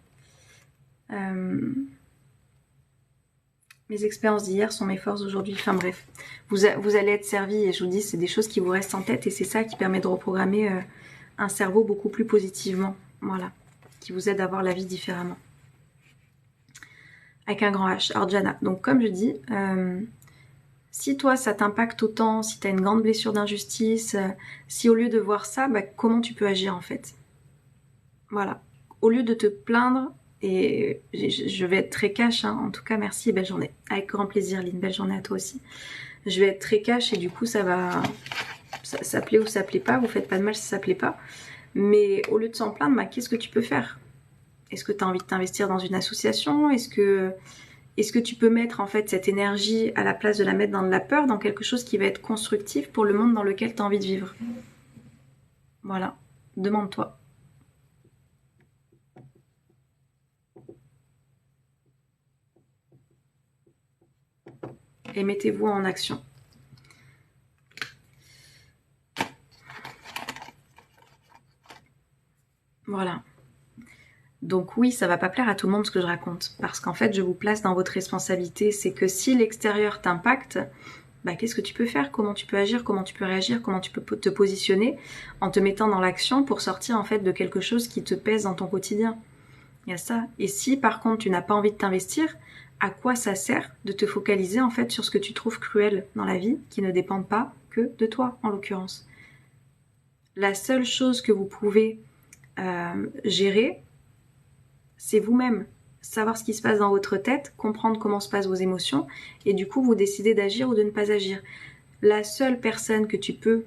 Mes expériences d'hier sont mes forces d'aujourd'hui. Enfin bref, vous allez être servi et je vous dis, c'est des choses qui vous restent en tête et c'est ça qui permet de reprogrammer un cerveau beaucoup plus positivement. Voilà, qui vous aide à voir la vie différemment. Avec un grand H. Alors Jana, donc comme je dis, si toi ça t'impacte autant, si t'as une grande blessure d'injustice, si au lieu de voir ça, comment tu peux agir en fait? Voilà. Au lieu de te plaindre, et je vais être très cash, hein. En tout cas merci et belle journée. Avec grand plaisir Lynn, belle journée à toi aussi. Je vais être très cash et du coup ça plaît ou ça plaît pas, vous faites pas de mal si ça plaît pas. Mais au lieu de s'en plaindre, qu'est-ce que tu peux faire? Est-ce que tu as envie de t'investir dans une association? Est-ce que tu peux mettre en fait cette énergie à la place de la mettre dans de la peur, dans quelque chose qui va être constructif pour le monde dans lequel tu as envie de vivre? Voilà, demande-toi. Et mettez-vous en action. Voilà. Donc oui, ça va pas plaire à tout le monde ce que je raconte, parce qu'en fait, je vous place dans votre responsabilité. C'est que si l'extérieur t'impacte, qu'est-ce que tu peux faire? Comment tu peux agir? Comment tu peux réagir? Comment tu peux te positionner en te mettant dans l'action pour sortir en fait de quelque chose qui te pèse dans ton quotidien? Il y a ça. Et si par contre tu n'as pas envie de t'investir, à quoi ça sert de te focaliser en fait sur ce que tu trouves cruel dans la vie, qui ne dépendent pas que de toi en l'occurrence? La seule chose que vous pouvez gérer, c'est vous-même. Savoir ce qui se passe dans votre tête, comprendre comment se passent vos émotions, et du coup vous décidez d'agir ou de ne pas agir. La seule personne que tu peux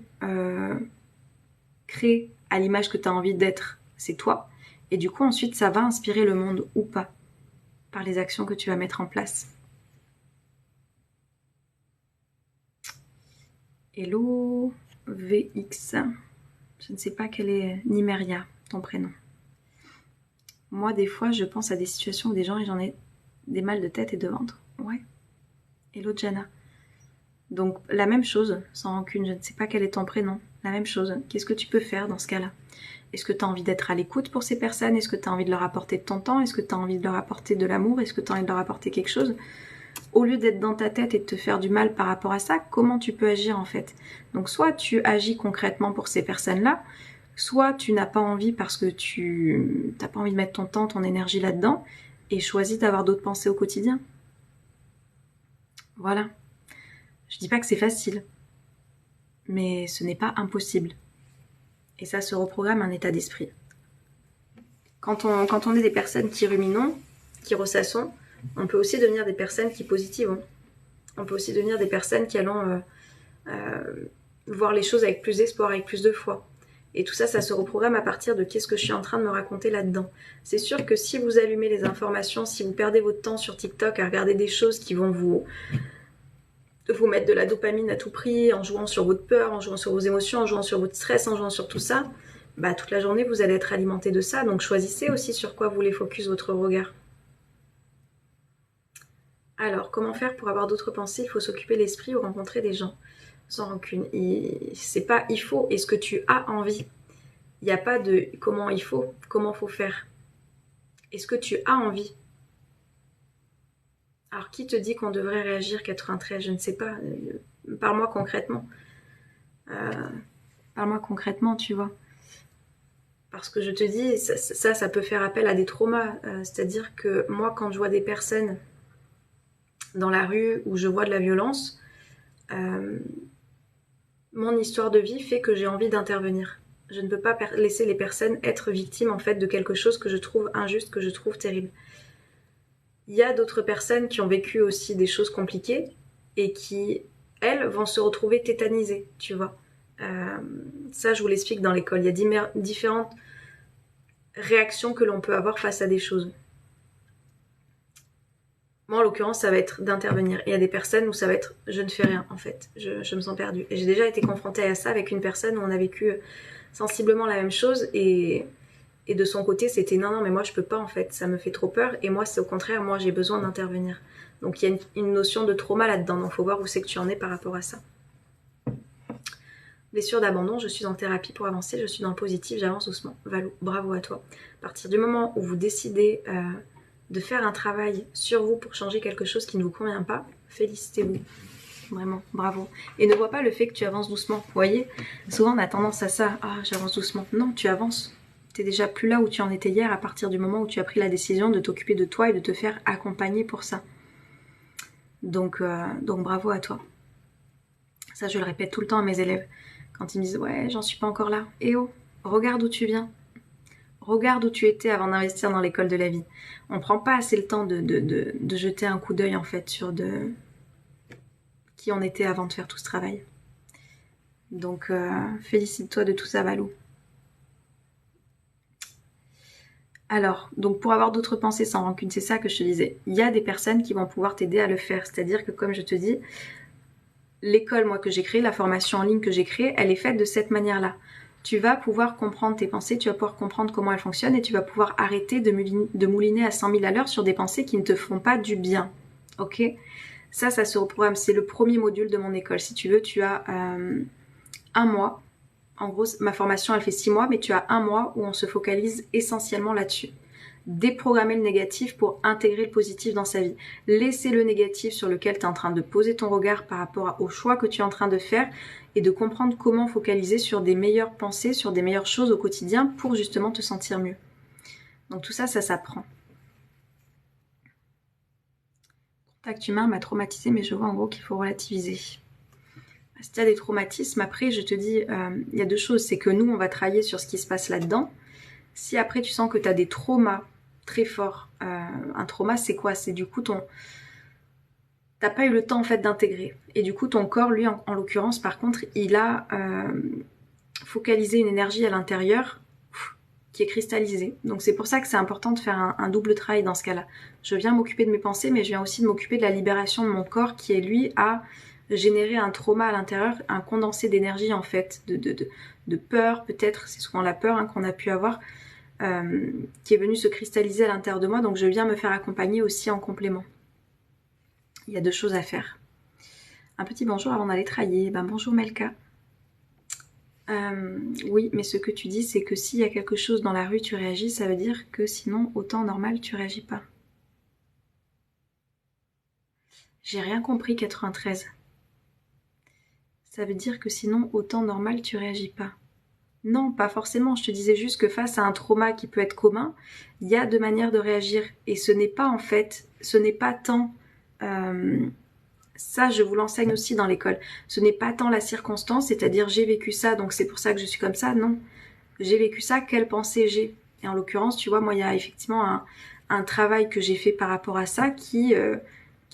créer à l'image que tu as envie d'être, c'est toi. Et du coup ensuite ça va inspirer le monde ou pas, par les actions que tu vas mettre en place. Hello VX. Je ne sais pas quel est Nimeria, ton prénom. Moi, des fois, je pense à des situations où des gens, et j'en ai des mal de tête et de ventre. Ouais. Hello Jana. Donc, la même chose, sans rancune, je ne sais pas quel est ton prénom. La même chose. Qu'est-ce que tu peux faire dans ce cas-là? Est-ce que tu as envie d'être à l'écoute pour ces personnes? Est-ce que tu as envie de leur apporter de ton temps? Est-ce que tu as envie de leur apporter de l'amour? Est-ce que tu as envie de leur apporter quelque chose? Au lieu d'être dans ta tête et de te faire du mal par rapport à ça, comment tu peux agir en fait? Donc, soit tu agis concrètement pour ces personnes-là, soit tu n'as pas envie parce que tu n'as pas envie de mettre ton temps, ton énergie là-dedans, et choisis d'avoir d'autres pensées au quotidien. Voilà. Je dis pas que c'est facile. mais ce n'est pas impossible. Et ça se reprogramme un état d'esprit. Quand on est des personnes qui ruminons, qui ressassons, on peut aussi devenir des personnes qui positivons. On peut aussi devenir des personnes qui allons voir les choses avec plus d'espoir, avec plus de foi. Et tout ça, ça se reprogramme à partir de qu'est-ce que je suis en train de me raconter là-dedans. C'est sûr que si vous allumez les informations, si vous perdez votre temps sur TikTok à regarder des choses qui vont vous mettre de la dopamine à tout prix, en jouant sur votre peur, en jouant sur vos émotions, en jouant sur votre stress, en jouant sur tout ça, bah toute la journée vous allez être alimenté de ça. Donc choisissez aussi sur quoi vous voulez focus votre regard. Alors, comment faire pour avoir d'autres pensées? Il faut s'occuper l'esprit ou rencontrer des gens sans rancune. C'est pas il faut, est-ce que tu as envie? Il n'y a pas de comment il faut, comment faut faire. Est-ce que tu as envie? Alors, qui te dit qu'on devrait réagir 93? Je ne sais pas. Parle-moi concrètement. Parle-moi concrètement, tu vois. Parce que je te dis, ça peut faire appel à des traumas. C'est-à-dire que moi, quand je vois des personnes dans la rue où je vois de la violence, mon histoire de vie fait que j'ai envie d'intervenir. Je ne peux pas laisser les personnes être victimes en fait de quelque chose que je trouve injuste, que je trouve terrible. Il y a d'autres personnes qui ont vécu aussi des choses compliquées et qui, elles, vont se retrouver tétanisées, tu vois. Ça, je vous l'explique dans l'école. Il y a différentes réactions que l'on peut avoir face à des choses. Moi, en l'occurrence, ça va être d'intervenir. Et il y a des personnes où ça va être je ne fais rien, en fait. Je me sens perdue. Et j'ai déjà été confrontée à ça avec une personne où on a vécu sensiblement la même chose et de son côté, c'était non, mais moi, je peux pas, en fait. Ça me fait trop peur. Et moi, c'est au contraire, moi, j'ai besoin d'intervenir. Donc, il y a une notion de trauma là-dedans. Donc, il faut voir où c'est que tu en es par rapport à ça. Blessure d'abandon, je suis en thérapie pour avancer, je suis dans le positif, j'avance doucement. Valou, bravo à toi. À partir du moment où vous décidez de faire un travail sur vous pour changer quelque chose qui ne vous convient pas, félicitez-vous. Vraiment, bravo. Et ne vois pas le fait que tu avances doucement. Vous voyez, souvent on a tendance à ça. Ah, j'avance doucement. Non, tu avances. Tu es déjà plus là où tu en étais hier à partir du moment où tu as pris la décision de t'occuper de toi et de te faire accompagner pour ça. Donc bravo à toi. Ça, je le répète tout le temps à mes élèves. Quand ils me disent « Ouais, j'en suis pas encore là ». Eh oh, regarde où tu viens. Regarde où tu étais avant d'investir dans l'école de la vie. On prend pas assez le temps de jeter un coup d'œil en fait sur qui on était avant de faire tout ce travail. Donc félicite-toi de tout ça, Valou. Alors, donc pour avoir d'autres pensées sans rancune, c'est ça que je te disais. Il y a des personnes qui vont pouvoir t'aider à le faire. C'est-à-dire que comme je te dis, l'école moi que j'ai créée, la formation en ligne que j'ai créée, elle est faite de cette manière-là. Tu vas pouvoir comprendre tes pensées, tu vas pouvoir comprendre comment elles fonctionnent et tu vas pouvoir arrêter de mouliner à 100 000 à l'heure sur des pensées qui ne te font pas du bien. Ok ? Ça se reprogramme. C'est le premier module de mon école. Si tu veux, tu as un mois. En gros, ma formation, elle fait 6 mois, mais tu as un mois où on se focalise essentiellement là-dessus. Déprogrammer le négatif pour intégrer le positif dans sa vie. Laisser le négatif sur lequel tu es en train de poser ton regard par rapport au choix que tu es en train de faire et de comprendre comment focaliser sur des meilleures pensées, sur des meilleures choses au quotidien pour justement te sentir mieux. Donc tout ça, ça s'apprend. Contact humain m'a traumatisé, mais je vois en gros qu'il faut relativiser. Si tu as des traumatismes, après, je te dis, il y a deux choses. C'est que nous, on va travailler sur ce qui se passe là-dedans. Si après, tu sens que tu as des traumas très forts, un trauma, c'est quoi? C'est du coup t'as pas eu le temps en fait d'intégrer. Et du coup, ton corps, lui, en l'occurrence, par contre, il a focalisé une énergie à l'intérieur qui est cristallisée. Donc c'est pour ça que c'est important de faire un double travail dans ce cas-là. Je viens m'occuper de mes pensées, mais je viens aussi de m'occuper de la libération de mon corps qui, lui, a généré un trauma à l'intérieur, un condensé d'énergie en fait, de peur peut-être, c'est souvent la peur qu'on a pu avoir, qui est venue se cristalliser à l'intérieur de moi. Donc je viens me faire accompagner aussi en complément. Il y a deux choses à faire. Un petit bonjour avant d'aller travailler. Ben, bonjour Melka. Oui, mais ce que tu dis, c'est que s'il y a quelque chose dans la rue, tu réagis, ça veut dire que sinon, au temps normal, tu réagis pas. J'ai rien compris, 93. Ça veut dire que sinon, au temps normal, tu réagis pas. Non, pas forcément. Je te disais juste que face à un trauma qui peut être commun, il y a deux manières de réagir. Et ce n'est pas en fait, ce n'est pas tant Ça, je vous l'enseigne aussi dans l'école. Ce n'est pas tant la circonstance, c'est-à-dire j'ai vécu ça, donc c'est pour ça que je suis comme ça. Non, j'ai vécu ça, quelle pensée j'ai. Et en l'occurrence, tu vois, moi, il y a effectivement un travail que j'ai fait par rapport à ça qui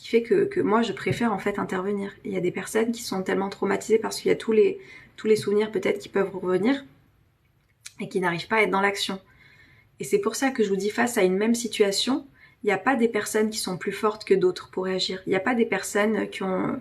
fait que moi, je préfère en fait intervenir. Il y a des personnes qui sont tellement traumatisées parce qu'il y a tous les souvenirs peut-être qui peuvent revenir et qui n'arrivent pas à être dans l'action. Et c'est pour ça que je vous dis, face à une même situation, il n'y a pas des personnes qui sont plus fortes que d'autres pour réagir. Il n'y a pas des personnes qui ont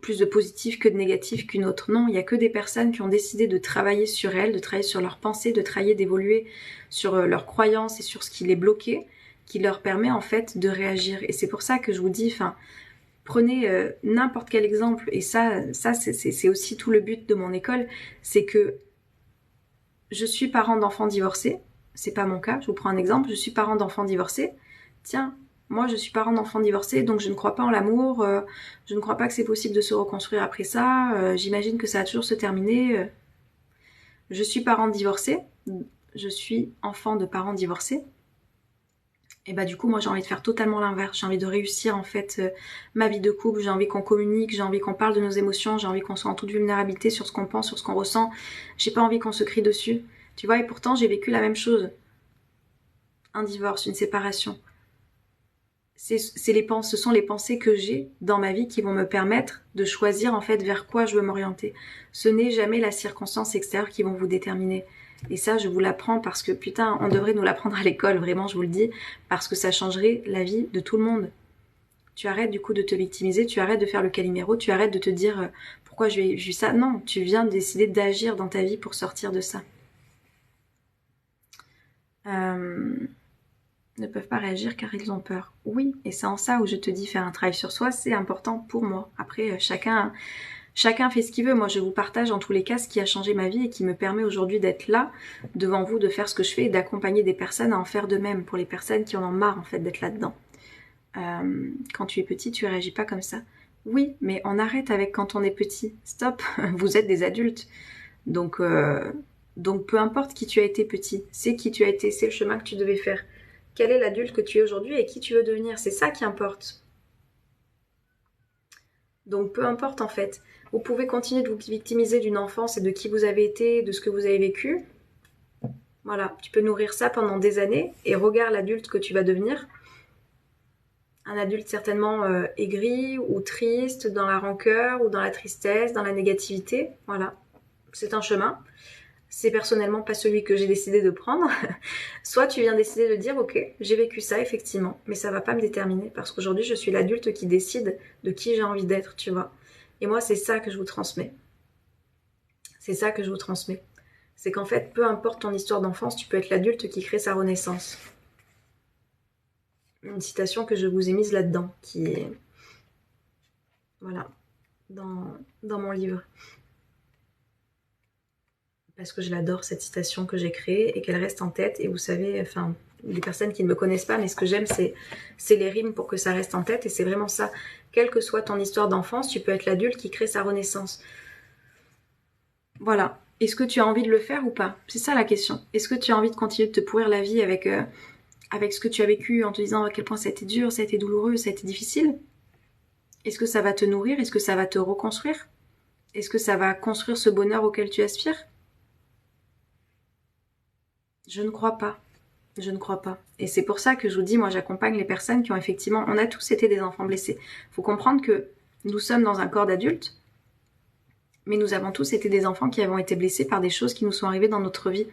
plus de positif que de négatif qu'une autre. Non, il n'y a que des personnes qui ont décidé de travailler sur elles, de travailler sur leurs pensées, de travailler, d'évoluer sur leurs croyances et sur ce qui les bloquait, qui leur permet en fait de réagir. Et c'est pour ça que je vous dis, prenez n'importe quel exemple, et ça c'est aussi tout le but de mon école, c'est que je suis parent d'enfants divorcés, c'est pas mon cas, je vous prends un exemple, je suis parent d'enfants divorcés, tiens, moi je suis parent d'enfants divorcés, donc je ne crois pas en l'amour, je ne crois pas que c'est possible de se reconstruire après ça, j'imagine que ça va toujours se terminer. Je suis parent divorcé, je suis enfant de parents divorcés, et bah du coup moi j'ai envie de faire totalement l'inverse, j'ai envie de réussir en fait ma vie de couple, j'ai envie qu'on communique, j'ai envie qu'on parle de nos émotions, j'ai envie qu'on soit en toute vulnérabilité sur ce qu'on pense, sur ce qu'on ressent, j'ai pas envie qu'on se crie dessus, tu vois, et pourtant j'ai vécu la même chose, un divorce, une séparation. Ce sont les pensées que j'ai dans ma vie qui vont me permettre de choisir en fait vers quoi je veux m'orienter. Ce n'est jamais la circonstance extérieure qui vont vous déterminer. Et ça, je vous l'apprends parce que putain, on devrait nous l'apprendre à l'école, vraiment, je vous le dis, parce que ça changerait la vie de tout le monde. Tu arrêtes du coup de te victimiser, tu arrêtes de faire le Calimero, tu arrêtes de te dire pourquoi je vis ça. Non, tu viens de décider d'agir dans ta vie pour sortir de ça. Ne peuvent pas réagir car ils ont peur. Oui, et c'est en ça où je te dis faire un travail sur soi, c'est important pour moi. Après, chacun fait ce qu'il veut. Moi, je vous partage en tous les cas ce qui a changé ma vie et qui me permet aujourd'hui d'être là, devant vous, de faire ce que je fais et d'accompagner des personnes à en faire de même, pour les personnes qui en ont marre en fait d'être là-dedans. Quand tu es petit, tu réagis pas comme ça. Oui, mais on arrête avec quand on est petit. Stop, vous êtes des adultes. Donc peu importe qui tu as été petit, c'est qui tu as été, c'est le chemin que tu devais faire. Quel est l'adulte que tu es aujourd'hui et qui tu veux devenir, c'est ça qui importe. Donc peu importe en fait. Vous pouvez continuer de vous victimiser d'une enfance et de qui vous avez été, de ce que vous avez vécu. Voilà, tu peux nourrir ça pendant des années et regarde l'adulte que tu vas devenir. Un adulte certainement aigri ou triste, dans la rancœur ou dans la tristesse, dans la négativité. Voilà, c'est un chemin. C'est personnellement pas celui que j'ai décidé de prendre. Soit tu viens décider de dire ok, j'ai vécu ça effectivement, mais ça va pas me déterminer parce qu'aujourd'hui je suis l'adulte qui décide de qui j'ai envie d'être, tu vois. Et moi c'est ça que je vous transmets. C'est ça que je vous transmets. C'est qu'en fait, peu importe ton histoire d'enfance, tu peux être l'adulte qui crée sa renaissance. Une citation que je vous ai mise là-dedans, qui est voilà, dans mon livre. Parce que je l'adore cette citation que j'ai créée et qu'elle reste en tête. Et vous savez, enfin, les personnes qui ne me connaissent pas, mais ce que j'aime, c'est les rimes pour que ça reste en tête. Et c'est vraiment ça. Quelle que soit ton histoire d'enfance, tu peux être l'adulte qui crée sa renaissance. Voilà. Est-ce que tu as envie de le faire ou pas? C'est ça la question. Est-ce que tu as envie de continuer de te pourrir la vie avec ce que tu as vécu en te disant à quel point ça a été dur, ça a été douloureux, ça a été difficile? Est-ce que ça va te nourrir? Est-ce que ça va te reconstruire? Est-ce que ça va construire ce bonheur auquel tu aspires? Je ne crois pas. Je ne crois pas. Et c'est pour ça que je vous dis, moi j'accompagne les personnes qui ont effectivement... On a tous été des enfants blessés. Il faut comprendre que nous sommes dans un corps d'adulte, mais nous avons tous été des enfants qui avons été blessés par des choses qui nous sont arrivées dans notre vie,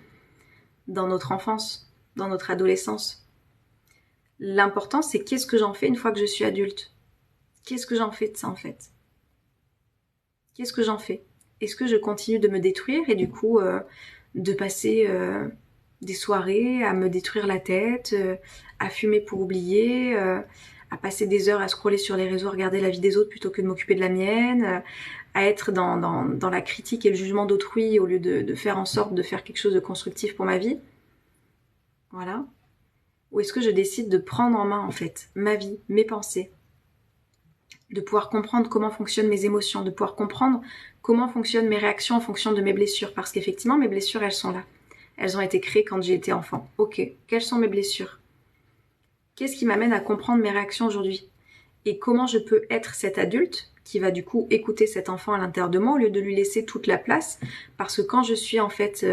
dans notre enfance, dans notre adolescence. L'important, c'est qu'est-ce que j'en fais une fois que je suis adulte? Qu'est-ce que j'en fais de ça en fait? Qu'est-ce que j'en fais? Est-ce que je continue de me détruire et du coup de passer des soirées à me détruire la tête, à fumer pour oublier, à passer des heures à scroller sur les réseaux, à regarder la vie des autres plutôt que de m'occuper de la mienne, à être dans la critique et le jugement d'autrui au lieu de faire en sorte de faire quelque chose de constructif pour ma vie? Voilà. Ou est-ce que je décide de prendre en main en fait ma vie, mes pensées, de pouvoir comprendre comment fonctionnent mes émotions, de pouvoir comprendre comment fonctionnent mes réactions en fonction de mes blessures, parce qu'effectivement mes blessures elles sont là. Elles ont été créées quand j'ai été enfant. Ok, quelles sont mes blessures? Qu'est-ce qui m'amène à comprendre mes réactions aujourd'hui? Et comment je peux être cet adulte qui va du coup écouter cet enfant à l'intérieur de moi au lieu de lui laisser toute la place? Parce que quand je suis en fait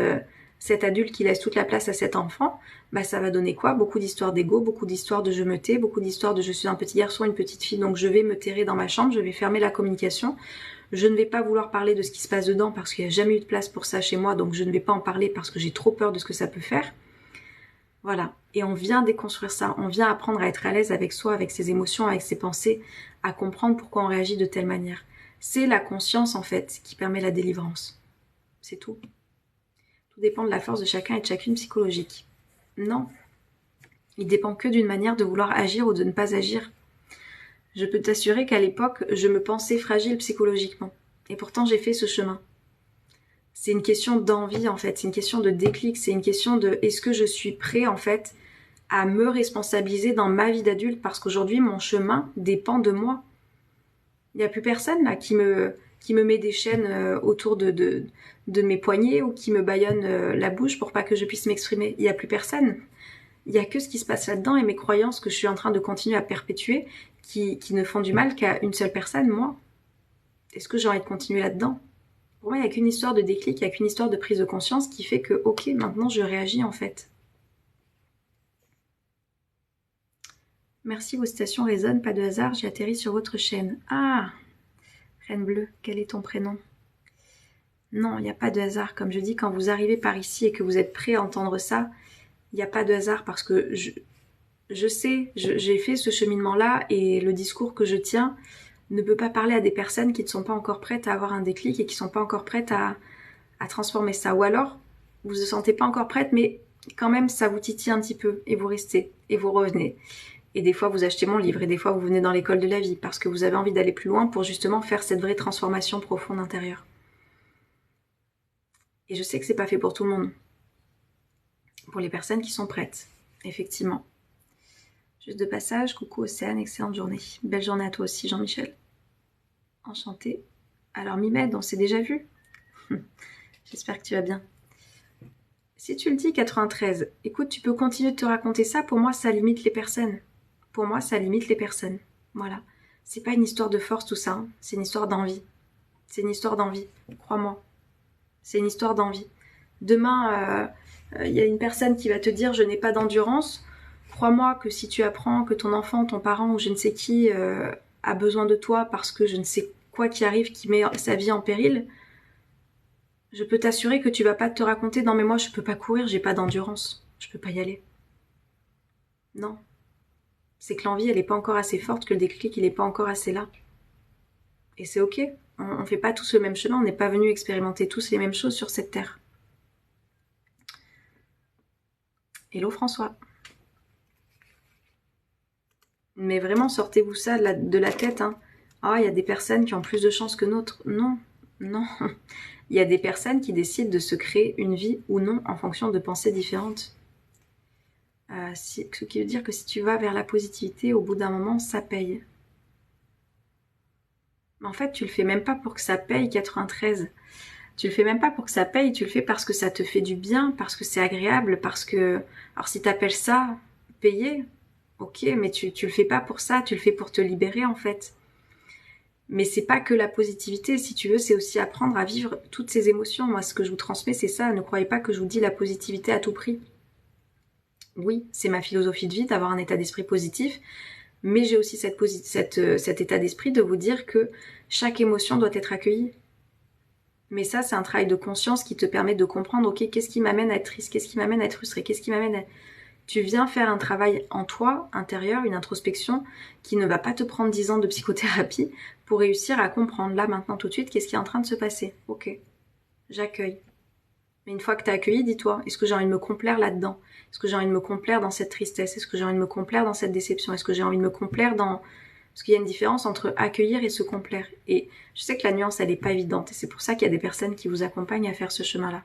cet adulte qui laisse toute la place à cet enfant, bah ça va donner quoi? Beaucoup d'histoires d'ego, beaucoup d'histoires de je me tais, beaucoup d'histoires de je suis un petit garçon, une petite fille, donc je vais me terrer dans ma chambre, je vais fermer la communication. Je ne vais pas vouloir parler de ce qui se passe dedans parce qu'il n'y a jamais eu de place pour ça chez moi, donc je ne vais pas en parler parce que j'ai trop peur de ce que ça peut faire. Voilà. Et on vient déconstruire ça. On vient apprendre à être à l'aise avec soi, avec ses émotions, avec ses pensées, à comprendre pourquoi on réagit de telle manière. C'est la conscience, en fait, qui permet la délivrance. C'est tout. Tout dépend de la force de chacun et de chacune psychologique. Non. Il dépend que d'une manière de vouloir agir ou de ne pas agir. Je peux t'assurer qu'à l'époque, je me pensais fragile psychologiquement. Et pourtant, j'ai fait ce chemin. C'est une question d'envie, en fait. C'est une question de déclic. C'est une question de est-ce que je suis prêt, en fait, à me responsabiliser dans ma vie d'adulte parce qu'aujourd'hui, mon chemin dépend de moi. Il n'y a plus personne là qui me met des chaînes autour de mes poignets ou qui me bâillonne la bouche pour pas que je puisse m'exprimer. Il n'y a plus personne. Il n'y a que ce qui se passe là-dedans et mes croyances que je suis en train de continuer à perpétuer qui ne font du mal qu'à une seule personne, moi. Est-ce que j'ai envie de continuer là-dedans? Pour moi, il n'y a qu'une histoire de déclic, il n'y a qu'une histoire de prise de conscience qui fait que, ok, maintenant je réagis en fait. Merci, vos citations résonnent, pas de hasard, j'ai atterri sur votre chaîne. Ah, Reine Bleue, quel est ton prénom? Non, il n'y a pas de hasard. Comme je dis, quand vous arrivez par ici et que vous êtes prêt à entendre ça, il n'y a pas de hasard parce que je sais, j'ai fait ce cheminement-là et le discours que je tiens ne peut pas parler à des personnes qui ne sont pas encore prêtes à avoir un déclic et qui ne sont pas encore prêtes à transformer ça. Ou alors, vous ne vous sentez pas encore prête, mais quand même, ça vous titille un petit peu et vous restez et vous revenez. Et des fois, vous achetez mon livre et des fois, vous venez dans l'école de la vie parce que vous avez envie d'aller plus loin pour justement faire cette vraie transformation profonde intérieure. Et je sais que c'est pas fait pour tout le monde. Pour les personnes qui sont prêtes, effectivement. Juste de passage, coucou Océane, excellente journée. Belle journée à toi aussi, Jean-Michel. Enchantée. Alors Mimède, on s'est déjà vu. J'espère que tu vas bien. Si tu le dis, 93, écoute, tu peux continuer de te raconter ça. Pour moi, ça limite les personnes. Pour moi, ça limite les personnes. Voilà. C'est pas une histoire de force tout ça. Hein. C'est une histoire d'envie. C'est une histoire d'envie. Crois-moi. C'est une histoire d'envie. Demain, y a une personne qui va te dire « je n'ai pas d'endurance ». Crois-moi que si tu apprends que ton enfant, ton parent ou je ne sais qui a besoin de toi parce que je ne sais quoi qui arrive, qui met sa vie en péril, je peux t'assurer que tu vas pas te raconter « non mais moi je peux pas courir, j'ai pas d'endurance, je peux pas y aller ». Non. C'est que l'envie elle est pas encore assez forte, que le déclic il est pas encore assez là. Et c'est ok. On fait pas tous le même chemin, on n'est pas venus expérimenter tous les mêmes choses sur cette terre. Hello François. Mais vraiment, sortez-vous ça de la tête. Hein. Ah, il y a des personnes qui ont plus de chance que d'autres. Non, non. Il y a des personnes qui décident de se créer une vie ou non en fonction de pensées différentes. Ce qui veut dire que si tu vas vers la positivité, au bout d'un moment, ça paye. Mais en fait, tu le fais même pas pour que ça paye, 93. Tu le fais même pas pour que ça paye, tu le fais parce que ça te fait du bien, parce que c'est agréable, parce que... Alors si t'appelles ça payer, ok, mais tu le fais pas pour ça, tu le fais pour te libérer en fait. Mais c'est pas que la positivité, si tu veux, c'est aussi apprendre à vivre toutes ces émotions. Moi, ce que je vous transmets, c'est ça. Ne croyez pas que je vous dis la positivité à tout prix. Oui, c'est ma philosophie de vie d'avoir un état d'esprit positif, mais j'ai aussi cet état d'esprit de vous dire que chaque émotion doit être accueillie. Mais ça, c'est un travail de conscience qui te permet de comprendre, ok, qu'est-ce qui m'amène à être triste, qu'est-ce qui m'amène à être frustré, qu'est-ce qui m'amène à... Tu viens faire un travail en toi, intérieur, une introspection, qui ne va pas te prendre 10 ans de psychothérapie pour réussir à comprendre là, maintenant, tout de suite, qu'est-ce qui est en train de se passer. Ok, j'accueille. Mais une fois que tu as accueilli, dis-toi, est-ce que j'ai envie de me complaire là-dedans? Est-ce que j'ai envie de me complaire dans cette tristesse? Est-ce que j'ai envie de me complaire dans cette déception? Est-ce que j'ai envie de me complaire dans... Parce qu'il y a une différence entre accueillir et se complaire. Et je sais que la nuance, elle n'est pas évidente. Et c'est pour ça qu'il y a des personnes qui vous accompagnent à faire ce chemin-là.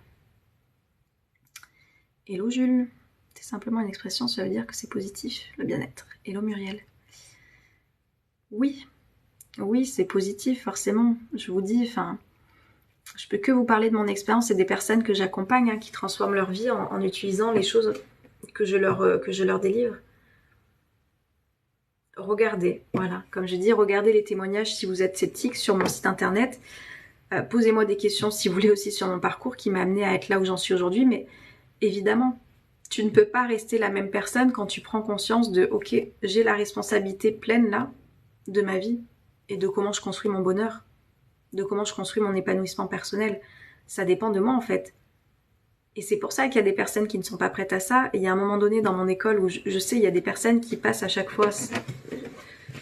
Hello Jules. C'est simplement une expression, ça veut dire que c'est positif, le bien-être. Hello Muriel. Oui, oui, c'est positif, forcément. Je vous dis, je peux que vous parler de mon expérience et des personnes que j'accompagne, hein, qui transforment leur vie en utilisant les choses que je leur délivre. regardez, voilà, comme je dis, regardez les témoignages si vous êtes sceptique sur mon site internet. Posez-moi des questions si vous voulez aussi sur mon parcours qui m'a amené à être là où j'en suis aujourd'hui, mais évidemment, tu ne peux pas rester la même personne quand tu prends conscience de ok, j'ai la responsabilité pleine là de ma vie et de comment je construis mon bonheur, de comment je construis mon épanouissement personnel. Ça dépend de moi en fait. Et c'est pour ça qu'il y a des personnes qui ne sont pas prêtes à ça. Et il y a un moment donné dans mon école où je sais, il y a des personnes qui passent à chaque fois.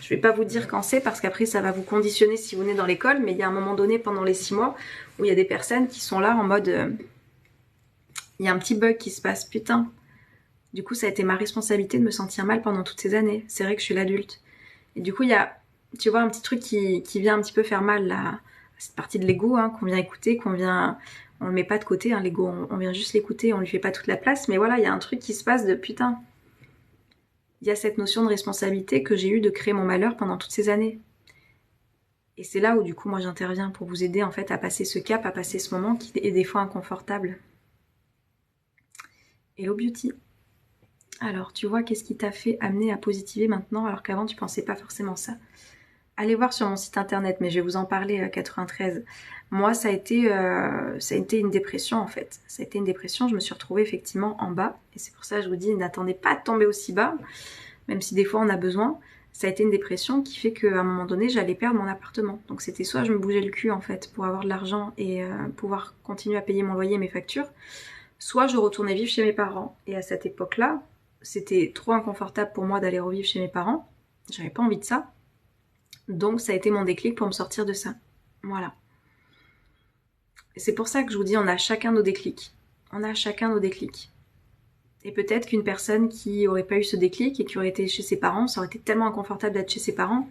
Je vais pas vous dire quand c'est parce qu'après ça va vous conditionner si vous venez dans l'école, mais il y a un moment donné pendant les 6 mois où il y a des personnes qui sont là en mode il y a un petit bug qui se passe, putain. Du coup ça a été ma responsabilité de me sentir mal pendant toutes ces années. C'est vrai que je suis l'adulte. Et du coup il y a, tu vois, un petit truc qui vient un petit peu faire mal là, cette partie de l'ego qu'on vient écouter, on le met pas de côté, l'ego, on vient juste l'écouter, on lui fait pas toute la place, mais voilà, il y a un truc qui se passe de putain. Il y a cette notion de responsabilité que j'ai eue de créer mon malheur pendant toutes ces années. Et c'est là où du coup moi j'interviens pour vous aider en fait à passer ce cap, à passer ce moment qui est des fois inconfortable. Hello Beauty. Alors tu vois qu'est-ce qui t'a fait amener à positiver maintenant alors qu'avant tu pensais pas forcément ça. Allez voir sur mon site internet, mais je vais vous en parler à 93. Moi ça a été une dépression en fait. Ça a été une dépression, je me suis retrouvée effectivement en bas. Et c'est pour ça que je vous dis n'attendez pas de tomber aussi bas, même si des fois on a besoin. Ça a été une dépression qui fait qu'à un moment donné, j'allais perdre mon appartement. Donc c'était soit je me bougeais le cul en fait pour avoir de l'argent et pouvoir continuer à payer mon loyer et mes factures, soit je retournais vivre chez mes parents. Et à cette époque-là, c'était trop inconfortable pour moi d'aller revivre chez mes parents. J'avais pas envie de ça. Donc ça a été mon déclic pour me sortir de ça. Voilà. Et c'est pour ça que je vous dis, on a chacun nos déclics. On a chacun nos déclics. Et peut-être qu'une personne qui aurait pas eu ce déclic et qui aurait été chez ses parents, ça aurait été tellement inconfortable d'être chez ses parents,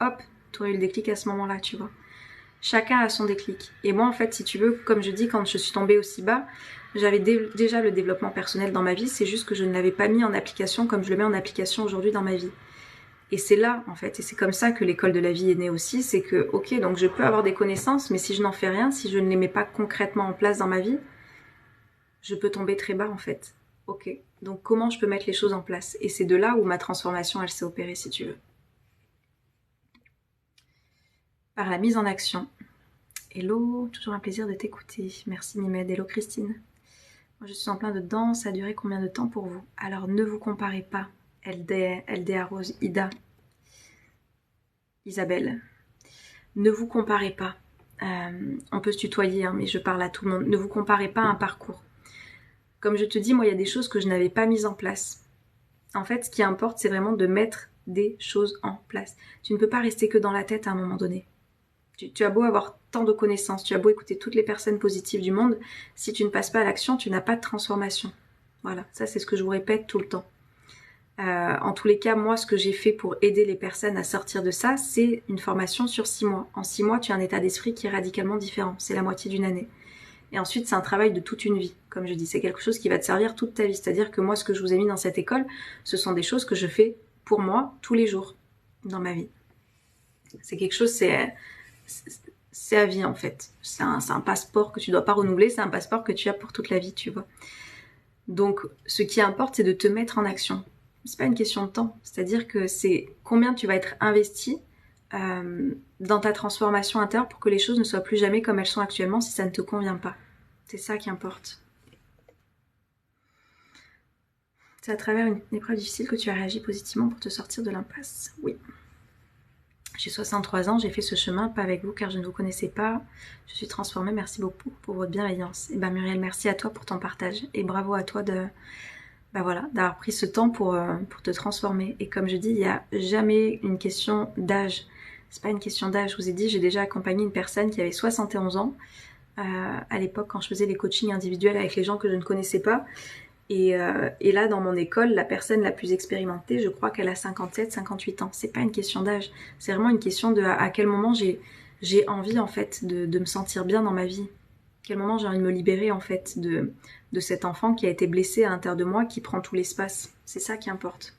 hop, tu aurais eu le déclic à ce moment-là, tu vois. Chacun a son déclic. Et moi, en fait, si tu veux, comme je dis, quand je suis tombée aussi bas, j'avais déjà le développement personnel dans ma vie, c'est juste que je ne l'avais pas mis en application comme je le mets en application aujourd'hui dans ma vie. Et c'est là, en fait, et c'est comme ça que l'école de la vie est née aussi, c'est que, ok, donc je peux avoir des connaissances, mais si je n'en fais rien, si je ne les mets pas concrètement en place dans ma vie, je peux tomber très bas, en fait. Ok, donc comment je peux mettre les choses en place? Et c'est de là où ma transformation, elle s'est opérée, si tu veux. Par la mise en action. Hello, toujours un plaisir de t'écouter. Merci Nimed. Hello Christine. Moi je suis en plein dedans, ça a duré combien de temps pour vous? Alors ne vous comparez pas. LDA Rose, Ida, Isabelle. Ne vous comparez pas. On peut se tutoyer, mais je parle à tout le monde. Ne vous comparez pas à un parcours. Comme je te dis, moi il y a des choses que je n'avais pas mises en place. En fait, ce qui importe, c'est vraiment de mettre des choses en place. Tu ne peux pas rester que dans la tête à un moment donné. Tu as beau avoir tant de connaissances, tu as beau écouter toutes les personnes positives du monde, si tu ne passes pas à l'action, tu n'as pas de transformation. Voilà, ça c'est ce que je vous répète tout le temps. En tous les cas, moi, ce que j'ai fait pour aider les personnes à sortir de ça, c'est une formation sur 6 mois. En 6 mois, tu as un état d'esprit qui est radicalement différent. C'est la moitié d'une année. Et ensuite, c'est un travail de toute une vie. Comme je dis, c'est quelque chose qui va te servir toute ta vie. C'est-à-dire que moi, ce que je vous ai mis dans cette école, ce sont des choses que je fais pour moi tous les jours dans ma vie. C'est quelque chose, c'est à vie en fait. C'est un passeport que tu dois pas renouveler, c'est un passeport que tu as pour toute la vie, tu vois. Donc, ce qui importe, c'est de te mettre en action. C'est pas une question de temps. C'est-à-dire que c'est combien tu vas être investi dans ta transformation intérieure pour que les choses ne soient plus jamais comme elles sont actuellement si ça ne te convient pas. C'est ça qui importe. C'est à travers une épreuve difficile que tu as réagi positivement pour te sortir de l'impasse. Oui. J'ai 63 ans, j'ai fait ce chemin, pas avec vous car je ne vous connaissais pas. Je suis transformée, merci beaucoup pour votre bienveillance. Et ben Muriel, merci à toi pour ton partage et bravo à toi d'avoir pris ce temps pour te transformer. Et comme je dis, il n'y a jamais une question d'âge. C'est pas une question d'âge, je vous ai dit, j'ai déjà accompagné une personne qui avait 71 ans à l'époque quand je faisais les coachings individuels avec les gens que je ne connaissais pas. Et là, dans mon école, la personne la plus expérimentée, je crois qu'elle a 57, 58 ans. C'est pas une question d'âge. C'est vraiment une question de à quel moment j'ai envie, en fait, de me sentir bien dans ma vie. À quel moment j'ai envie de me libérer, en fait, de cet enfant qui a été blessé à l'intérieur de moi, qui prend tout l'espace. C'est ça qui importe.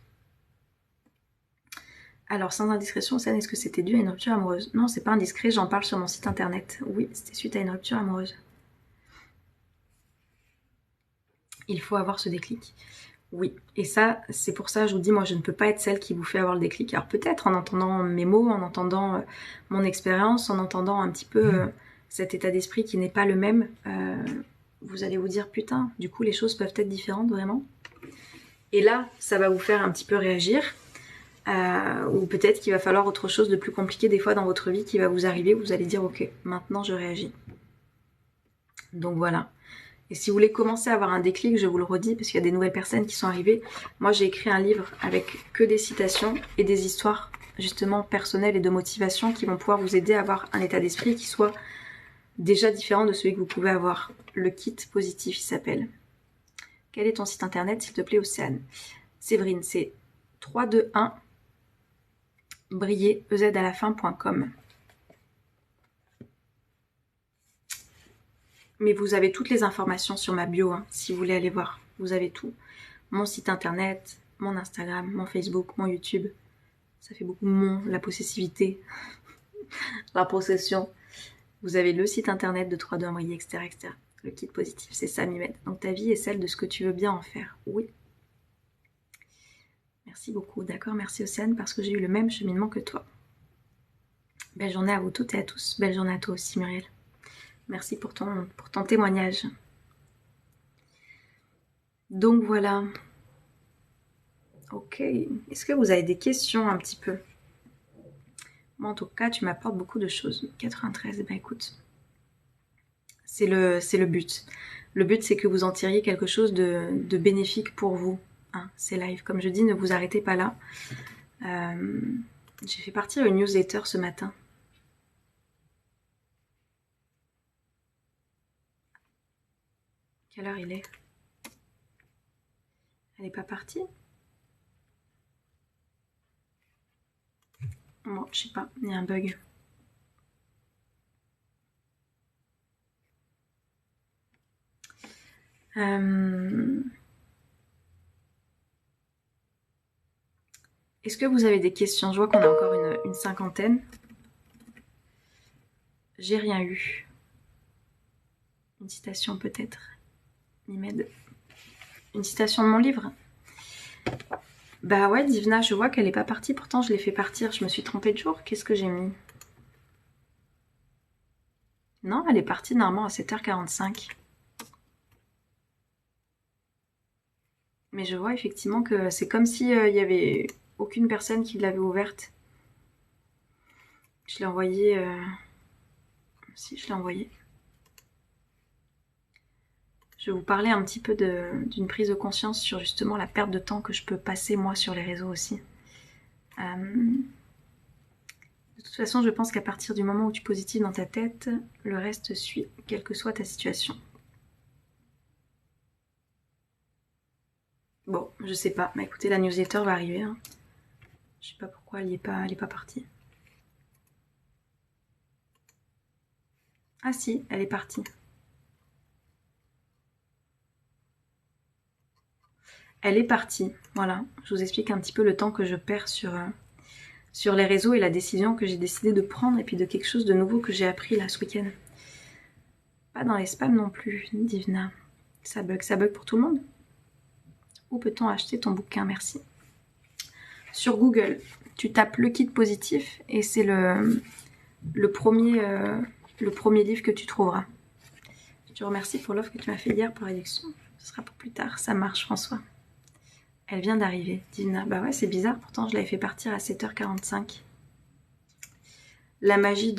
Alors, sans indiscrétion, Océane, est-ce que c'était dû à une rupture amoureuse? Non, c'est pas indiscret, j'en parle sur mon site internet. Oui, c'était suite à une rupture amoureuse. Il faut avoir ce déclic. Oui, et ça, c'est pour ça, je vous dis, moi, je ne peux pas être celle qui vous fait avoir le déclic. Alors peut-être en entendant mes mots, en entendant mon expérience, en entendant un petit peu cet état d'esprit qui n'est pas le même, vous allez vous dire, putain, du coup, les choses peuvent être différentes, vraiment. Et là, ça va vous faire un petit peu réagir. Ou peut-être qu'il va falloir autre chose de plus compliqué des fois dans votre vie qui va vous arriver, vous allez dire, ok, maintenant je réagis. Donc voilà. Et si vous voulez commencer à avoir un déclic, je vous le redis, parce qu'il y a des nouvelles personnes qui sont arrivées, moi j'ai écrit un livre avec que des citations et des histoires justement personnelles et de motivation qui vont pouvoir vous aider à avoir un état d'esprit qui soit déjà différent de celui que vous pouvez avoir. Le kit positif, il s'appelle. Quel est ton site internet, s'il te plaît, Océane? Séverine, c'est 321 briller, ez à la fin.com. Mais vous avez toutes les informations sur ma bio, hein, si vous voulez aller voir. Vous avez tout. Mon site internet, mon Instagram, mon Facebook, mon YouTube. Ça fait beaucoup la possessivité, la possession. Vous avez le site internet de 3-2 envoyés, etc., etc. Le kit positif, c'est ça, Mimède. Donc ta vie est celle de ce que tu veux bien en faire. Oui. Merci beaucoup. D'accord, merci Océane, parce que j'ai eu le même cheminement que toi. Belle journée à vous toutes et à tous. Belle journée à toi aussi, Muriel. Merci pour ton témoignage. Donc voilà. Ok. Est-ce que vous avez des questions un petit peu? Moi, en tout cas, tu m'apportes beaucoup de choses. 93, ben écoute, c'est le but. Le but, c'est que vous en tiriez quelque chose de bénéfique pour vous. Hein, c'est live. Comme je dis, ne vous arrêtez pas là. J'ai fait partir une newsletter ce matin. Quelle heure il est? Elle n'est pas partie? Bon, je sais pas, il y a un bug. Est-ce que vous avez des questions? Je vois qu'on a encore une cinquantaine. J'ai rien eu. Une citation peut-être. Nimed. Une citation de mon livre? Bah ouais, Divna, je vois qu'elle est pas partie. Pourtant, je l'ai fait partir. Je me suis trompée de jour. Qu'est-ce que j'ai mis? Non, elle est partie normalement à 7h45. Mais je vois effectivement que c'est comme si il y avait aucune personne qui l'avait ouverte. Je l'ai envoyée... Si, je l'ai envoyée. Je vais vous parler un petit peu d'une prise de conscience sur justement la perte de temps que je peux passer moi sur les réseaux aussi. De toute façon, je pense qu'à partir du moment où tu positives dans ta tête, le reste suit, quelle que soit ta situation. Bon, je sais pas. Mais écoutez, la newsletter va arriver. Hein. Je sais pas pourquoi elle est pas partie. Ah si, elle est partie. Elle est partie, voilà. Je vous explique un petit peu le temps que je perds sur les réseaux et la décision que j'ai décidé de prendre et puis de quelque chose de nouveau que j'ai appris là ce week-end. Pas dans les spams non plus, Divna. Ça bug pour tout le monde? Où peut-on acheter ton bouquin? Merci. Sur Google, tu tapes le kit positif et c'est le premier livre que tu trouveras. Je te remercie pour l'offre que tu m'as fait hier pour réduction. Ce sera pour plus tard. Ça marche, François. Elle vient d'arriver, Dina. Bah ouais, c'est bizarre. Pourtant, je l'avais fait partir à 7h45. La magie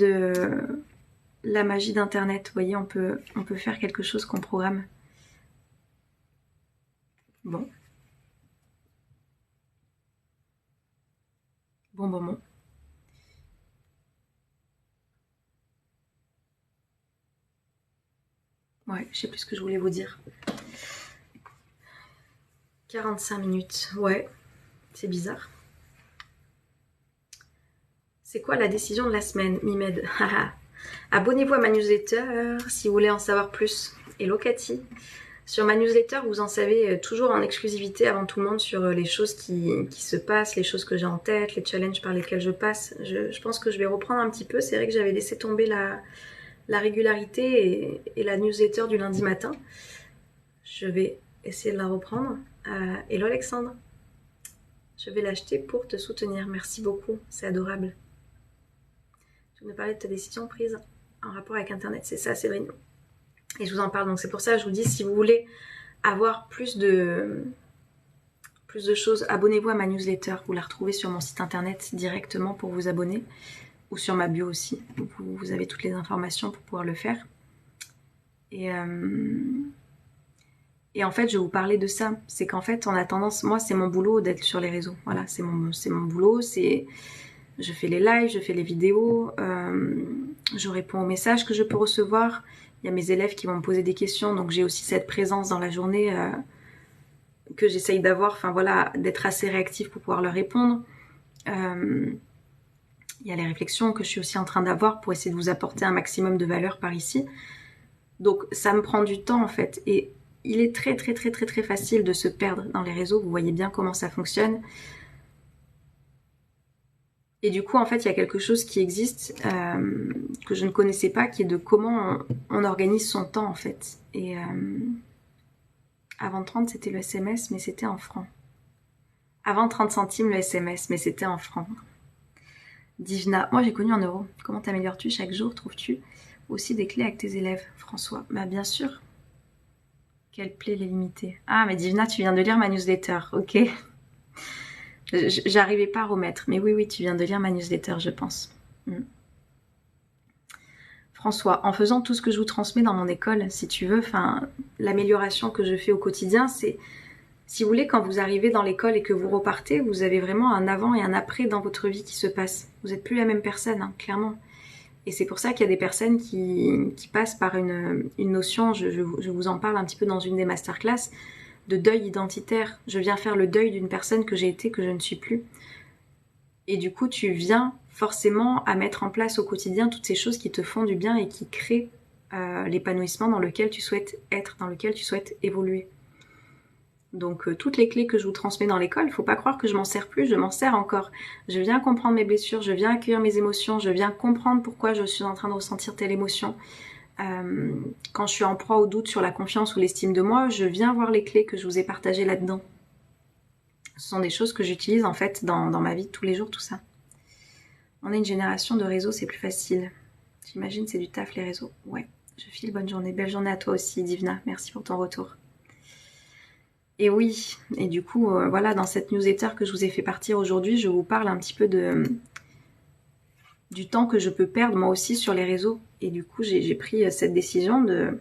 d'Internet. Vous voyez, on peut faire quelque chose qu'on programme. Bon. Bon. Ouais, je sais plus ce que je voulais vous dire. 45 minutes. Ouais, c'est bizarre. C'est quoi la décision de la semaine, Mimed? Abonnez-vous à ma newsletter si vous voulez en savoir plus. Hello Cathy. Sur ma newsletter, vous en savez toujours en exclusivité avant tout le monde sur les choses qui se passent, les choses que j'ai en tête, les challenges par lesquels je passe. Je pense que je vais reprendre un petit peu. C'est vrai que j'avais laissé tomber la régularité et la newsletter du lundi matin. Je vais essayer de la reprendre. Hello Alexandre, je vais l'acheter pour te soutenir. Merci beaucoup, c'est adorable. Tu me parlais de ta décision prise en rapport avec Internet, c'est ça Séverine. Et je vous en parle, donc c'est pour ça que je vous dis, si vous voulez avoir plus de choses, abonnez-vous à ma newsletter. Vous la retrouvez sur mon site internet directement pour vous abonner, ou sur ma bio aussi. Vous avez toutes les informations pour pouvoir le faire. Et en fait, je vais vous parler de ça. C'est qu'en fait, on a tendance, moi, c'est mon boulot d'être sur les réseaux. Voilà, c'est mon boulot. Je fais les lives, je fais les vidéos, je réponds aux messages que je peux recevoir. Il y a mes élèves qui vont me poser des questions, donc j'ai aussi cette présence dans la journée que j'essaye d'avoir, enfin voilà, d'être assez réactive pour pouvoir leur répondre. Il y a les réflexions que je suis aussi en train d'avoir pour essayer de vous apporter un maximum de valeur par ici. Donc ça me prend du temps en fait, et il est très facile de se perdre dans les réseaux. Vous voyez bien comment ça fonctionne. Et du coup, en fait, il y a quelque chose qui existe que je ne connaissais pas, qui est de comment on organise son temps, en fait. Et avant 30, c'était le SMS, mais c'était en francs. Avant 30 centimes, le SMS, mais c'était en francs. Divna, moi j'ai connu en euros. Comment t'améliores-tu chaque jour? Trouves-tu aussi des clés avec tes élèves, François? Bah bien sûr. Quelle plaie les limiter? Ah, mais Divna, tu viens de lire ma newsletter, ok. J'arrivais pas à remettre, mais oui, tu viens de lire ma newsletter, je pense. François, en faisant tout ce que je vous transmets dans mon école, si tu veux, enfin, l'amélioration que je fais au quotidien, c'est, si vous voulez, quand vous arrivez dans l'école et que vous repartez, vous avez vraiment un avant et un après dans votre vie qui se passe. Vous n'êtes plus la même personne, hein, clairement. Et c'est pour ça qu'il y a des personnes qui passent par une notion, je vous en parle un petit peu dans une des masterclass, de deuil identitaire. Je viens faire le deuil d'une personne que j'ai été, que je ne suis plus. Et du coup, tu viens forcément à mettre en place au quotidien toutes ces choses qui te font du bien et qui créent l'épanouissement dans lequel tu souhaites être, dans lequel tu souhaites évoluer. Donc toutes les clés que je vous transmets dans l'école, il ne faut pas croire que je m'en sers plus, je m'en sers encore. Je viens comprendre mes blessures, je viens accueillir mes émotions, je viens comprendre pourquoi je suis en train de ressentir telle émotion. Quand je suis en proie au doute sur la confiance ou l'estime de moi, je viens voir les clés que je vous ai partagées là-dedans. Ce sont des choses que j'utilise en fait dans ma vie de tous les jours, tout ça. On est une génération de réseaux, c'est plus facile. J'imagine c'est du taf les réseaux. Ouais, je file, bonne journée. Belle journée à toi aussi, Divna. Merci pour ton retour. Et oui, et du coup, voilà, dans cette newsletter que je vous ai fait partir aujourd'hui, je vous parle un petit peu du temps que je peux perdre moi aussi sur les réseaux. Et du coup, j'ai pris cette décision de...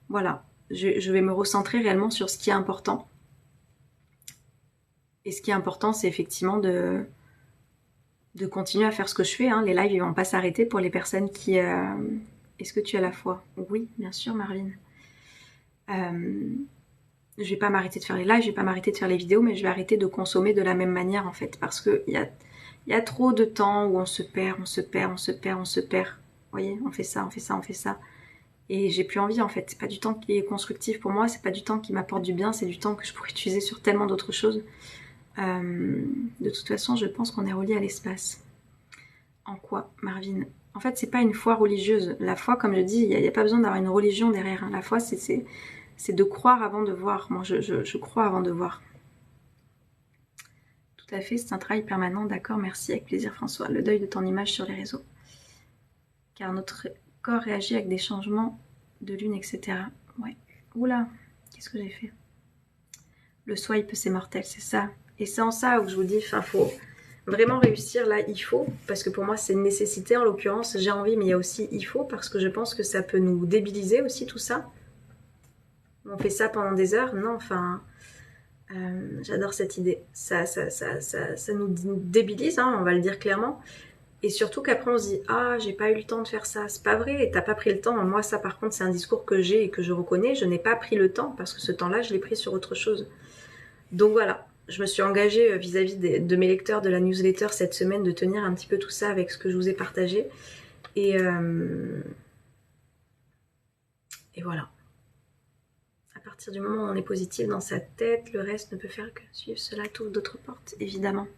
Voilà, je vais me recentrer réellement sur ce qui est important. Et ce qui est important, c'est effectivement de continuer à faire ce que je fais. Hein. Les lives, ils vont pas s'arrêter pour les personnes qui... Est-ce que tu as la foi? Oui, bien sûr, Marvin. Je vais pas m'arrêter de faire les lives, je vais pas m'arrêter de faire les vidéos, mais je vais arrêter de consommer de la même manière, en fait. Parce qu'il y a trop de temps où on se perd. Vous voyez, on fait ça. Et j'ai plus envie, en fait. C'est pas du temps qui est constructif pour moi, c'est pas du temps qui m'apporte du bien, c'est du temps que je pourrais utiliser sur tellement d'autres choses. De toute façon, je pense qu'on est relié à l'espace. En quoi, Marvin? En fait, c'est pas une foi religieuse. La foi, comme je dis, il n'y a pas besoin d'avoir une religion derrière. Hein. La foi, c'est de croire avant de voir. Moi, je crois avant de voir. Tout à fait, c'est un travail permanent. D'accord, merci, avec plaisir, François. Le deuil de ton image sur les réseaux. Car notre corps réagit avec des changements de lune, etc. Ouais. Oula, qu'est-ce que j'ai fait? Le swipe, c'est mortel, c'est ça. Et c'est en ça où je vous dis, enfin, faut vraiment réussir là, il faut, parce que pour moi c'est une nécessité en l'occurrence, j'ai envie, mais il y a aussi il faut, parce que je pense que ça peut nous débiliser aussi tout ça. On fait ça pendant des heures, non, enfin, j'adore cette idée. Ça nous débilise, hein, on va le dire clairement. Et surtout qu'après on se dit, ah, j'ai pas eu le temps de faire ça, c'est pas vrai, t'as pas pris le temps. Moi ça par contre c'est un discours que j'ai et que je reconnais, je n'ai pas pris le temps, parce que ce temps-là je l'ai pris sur autre chose. Donc voilà, je me suis engagée vis-à-vis de mes lecteurs de la newsletter cette semaine de tenir un petit peu tout ça avec ce que je vous ai partagé. Et voilà. À partir du moment où on est positif dans sa tête, le reste ne peut faire que suivre cela, t'ouvre d'autres portes, évidemment.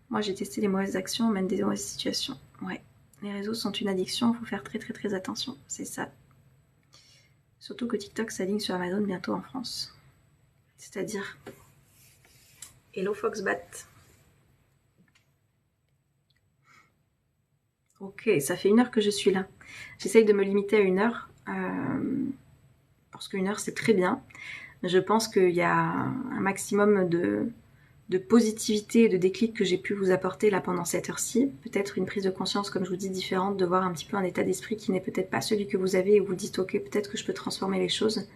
Moi j'ai testé les mauvaises actions, même des mauvaises situations. Ouais, les réseaux sont une addiction, il faut faire très attention, c'est ça. Surtout que TikTok s'aligne sur Amazon bientôt en France. C'est-à-dire... Hello Foxbat. Ok, ça fait 1 heure que je suis là. J'essaye de me limiter à 1 heure. Parce qu'1 heure c'est très bien. Je pense qu'il y a un maximum de positivité et de déclic que j'ai pu vous apporter là pendant cette heure-ci. Peut-être une prise de conscience, comme je vous dis, différente, de voir un petit peu un état d'esprit qui n'est peut-être pas celui que vous avez et vous dites ok, peut-être que je peux transformer les choses.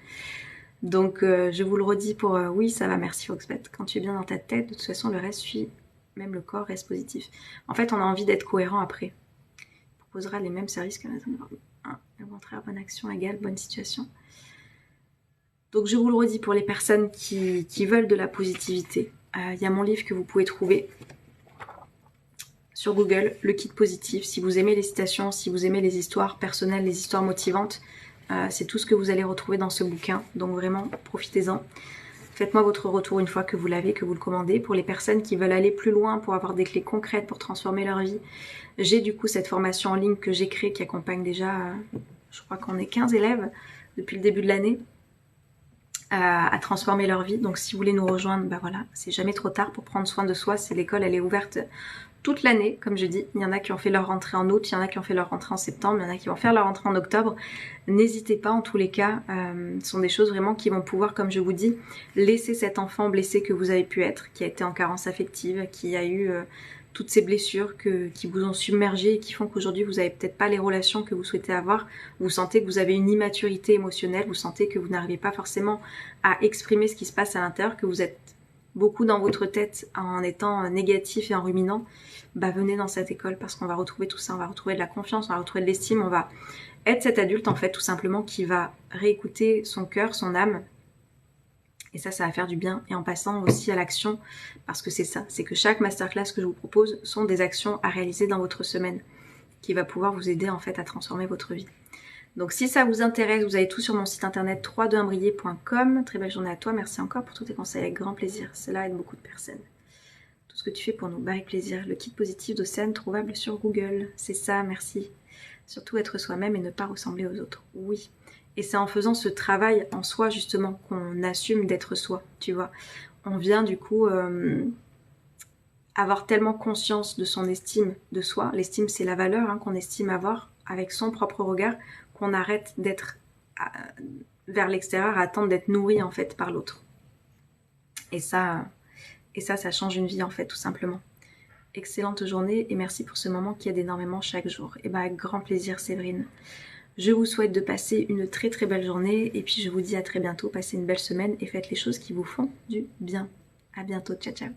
Donc je vous le redis pour oui, ça va, merci Foxbet. Quand tu es bien dans ta tête, de toute façon le reste suit, même le corps reste positif. En fait, on a envie d'être cohérent après. On proposera les mêmes services qu'Amazon. Le contraire, bonne action égale bonne situation. Donc je vous le redis pour les personnes qui veulent de la positivité. Il y a mon livre que vous pouvez trouver sur Google, le kit positif. Si vous aimez les citations, si vous aimez les histoires personnelles, les histoires motivantes, c'est tout ce que vous allez retrouver dans ce bouquin. Donc vraiment, profitez-en. Faites-moi votre retour une fois que vous l'avez, que vous le commandez. Pour les personnes qui veulent aller plus loin, pour avoir des clés concrètes, pour transformer leur vie, j'ai du coup cette formation en ligne que j'ai créée qui accompagne déjà, je crois qu'on est 15 élèves depuis le début de l'année. À transformer leur vie. Donc si vous voulez nous rejoindre, bah voilà, c'est jamais trop tard pour prendre soin de soi. C'est l'école, elle est ouverte toute l'année, comme je dis. Il y en a qui ont fait leur rentrée en août, il y en a qui ont fait leur rentrée en septembre, il y en a qui vont faire leur rentrée en octobre. N'hésitez pas, en tous les cas, ce sont des choses vraiment qui vont pouvoir, comme je vous dis, laisser cet enfant blessé que vous avez pu être, qui a été en carence affective, qui a eu toutes ces blessures qui vous ont submergé et qui font qu'aujourd'hui vous n'avez peut-être pas les relations que vous souhaitez avoir. Vous sentez que vous avez une immaturité émotionnelle, vous sentez que vous n'arrivez pas forcément à exprimer ce qui se passe à l'intérieur, que vous êtes beaucoup dans votre tête en étant négatif et en ruminant. Bah venez dans cette école parce qu'on va retrouver tout ça, on va retrouver de la confiance, on va retrouver de l'estime, on va être cet adulte en fait tout simplement qui va réécouter son cœur, son âme. Et ça va faire du bien. Et en passant aussi à l'action, parce que c'est ça, c'est que chaque masterclass que je vous propose sont des actions à réaliser dans votre semaine, qui va pouvoir vous aider en fait à transformer votre vie. Donc si ça vous intéresse, vous avez tout sur mon site internet www.unbriller.com. Très belle journée à toi, merci encore pour tous tes conseils, avec grand plaisir. Cela aide beaucoup de personnes. Tout ce que tu fais pour nous, bah avec plaisir. Le kit positif d'Océane, trouvable sur Google. C'est ça, merci. Surtout être soi-même et ne pas ressembler aux autres. Oui. Et c'est en faisant ce travail en soi justement qu'on assume d'être soi, tu vois. On vient du coup avoir tellement conscience de son estime de soi. L'estime c'est la valeur qu'on estime avoir avec son propre regard, qu'on arrête d'être vers l'extérieur, à attendre d'être nourri en fait par l'autre. Et ça change une vie en fait tout simplement. Excellente journée et merci pour ce moment qui aide énormément chaque jour. Et bah avec grand plaisir Séverine. Je vous souhaite de passer une très très belle journée et puis je vous dis à très bientôt, passez une belle semaine et faites les choses qui vous font du bien. À bientôt, ciao ciao.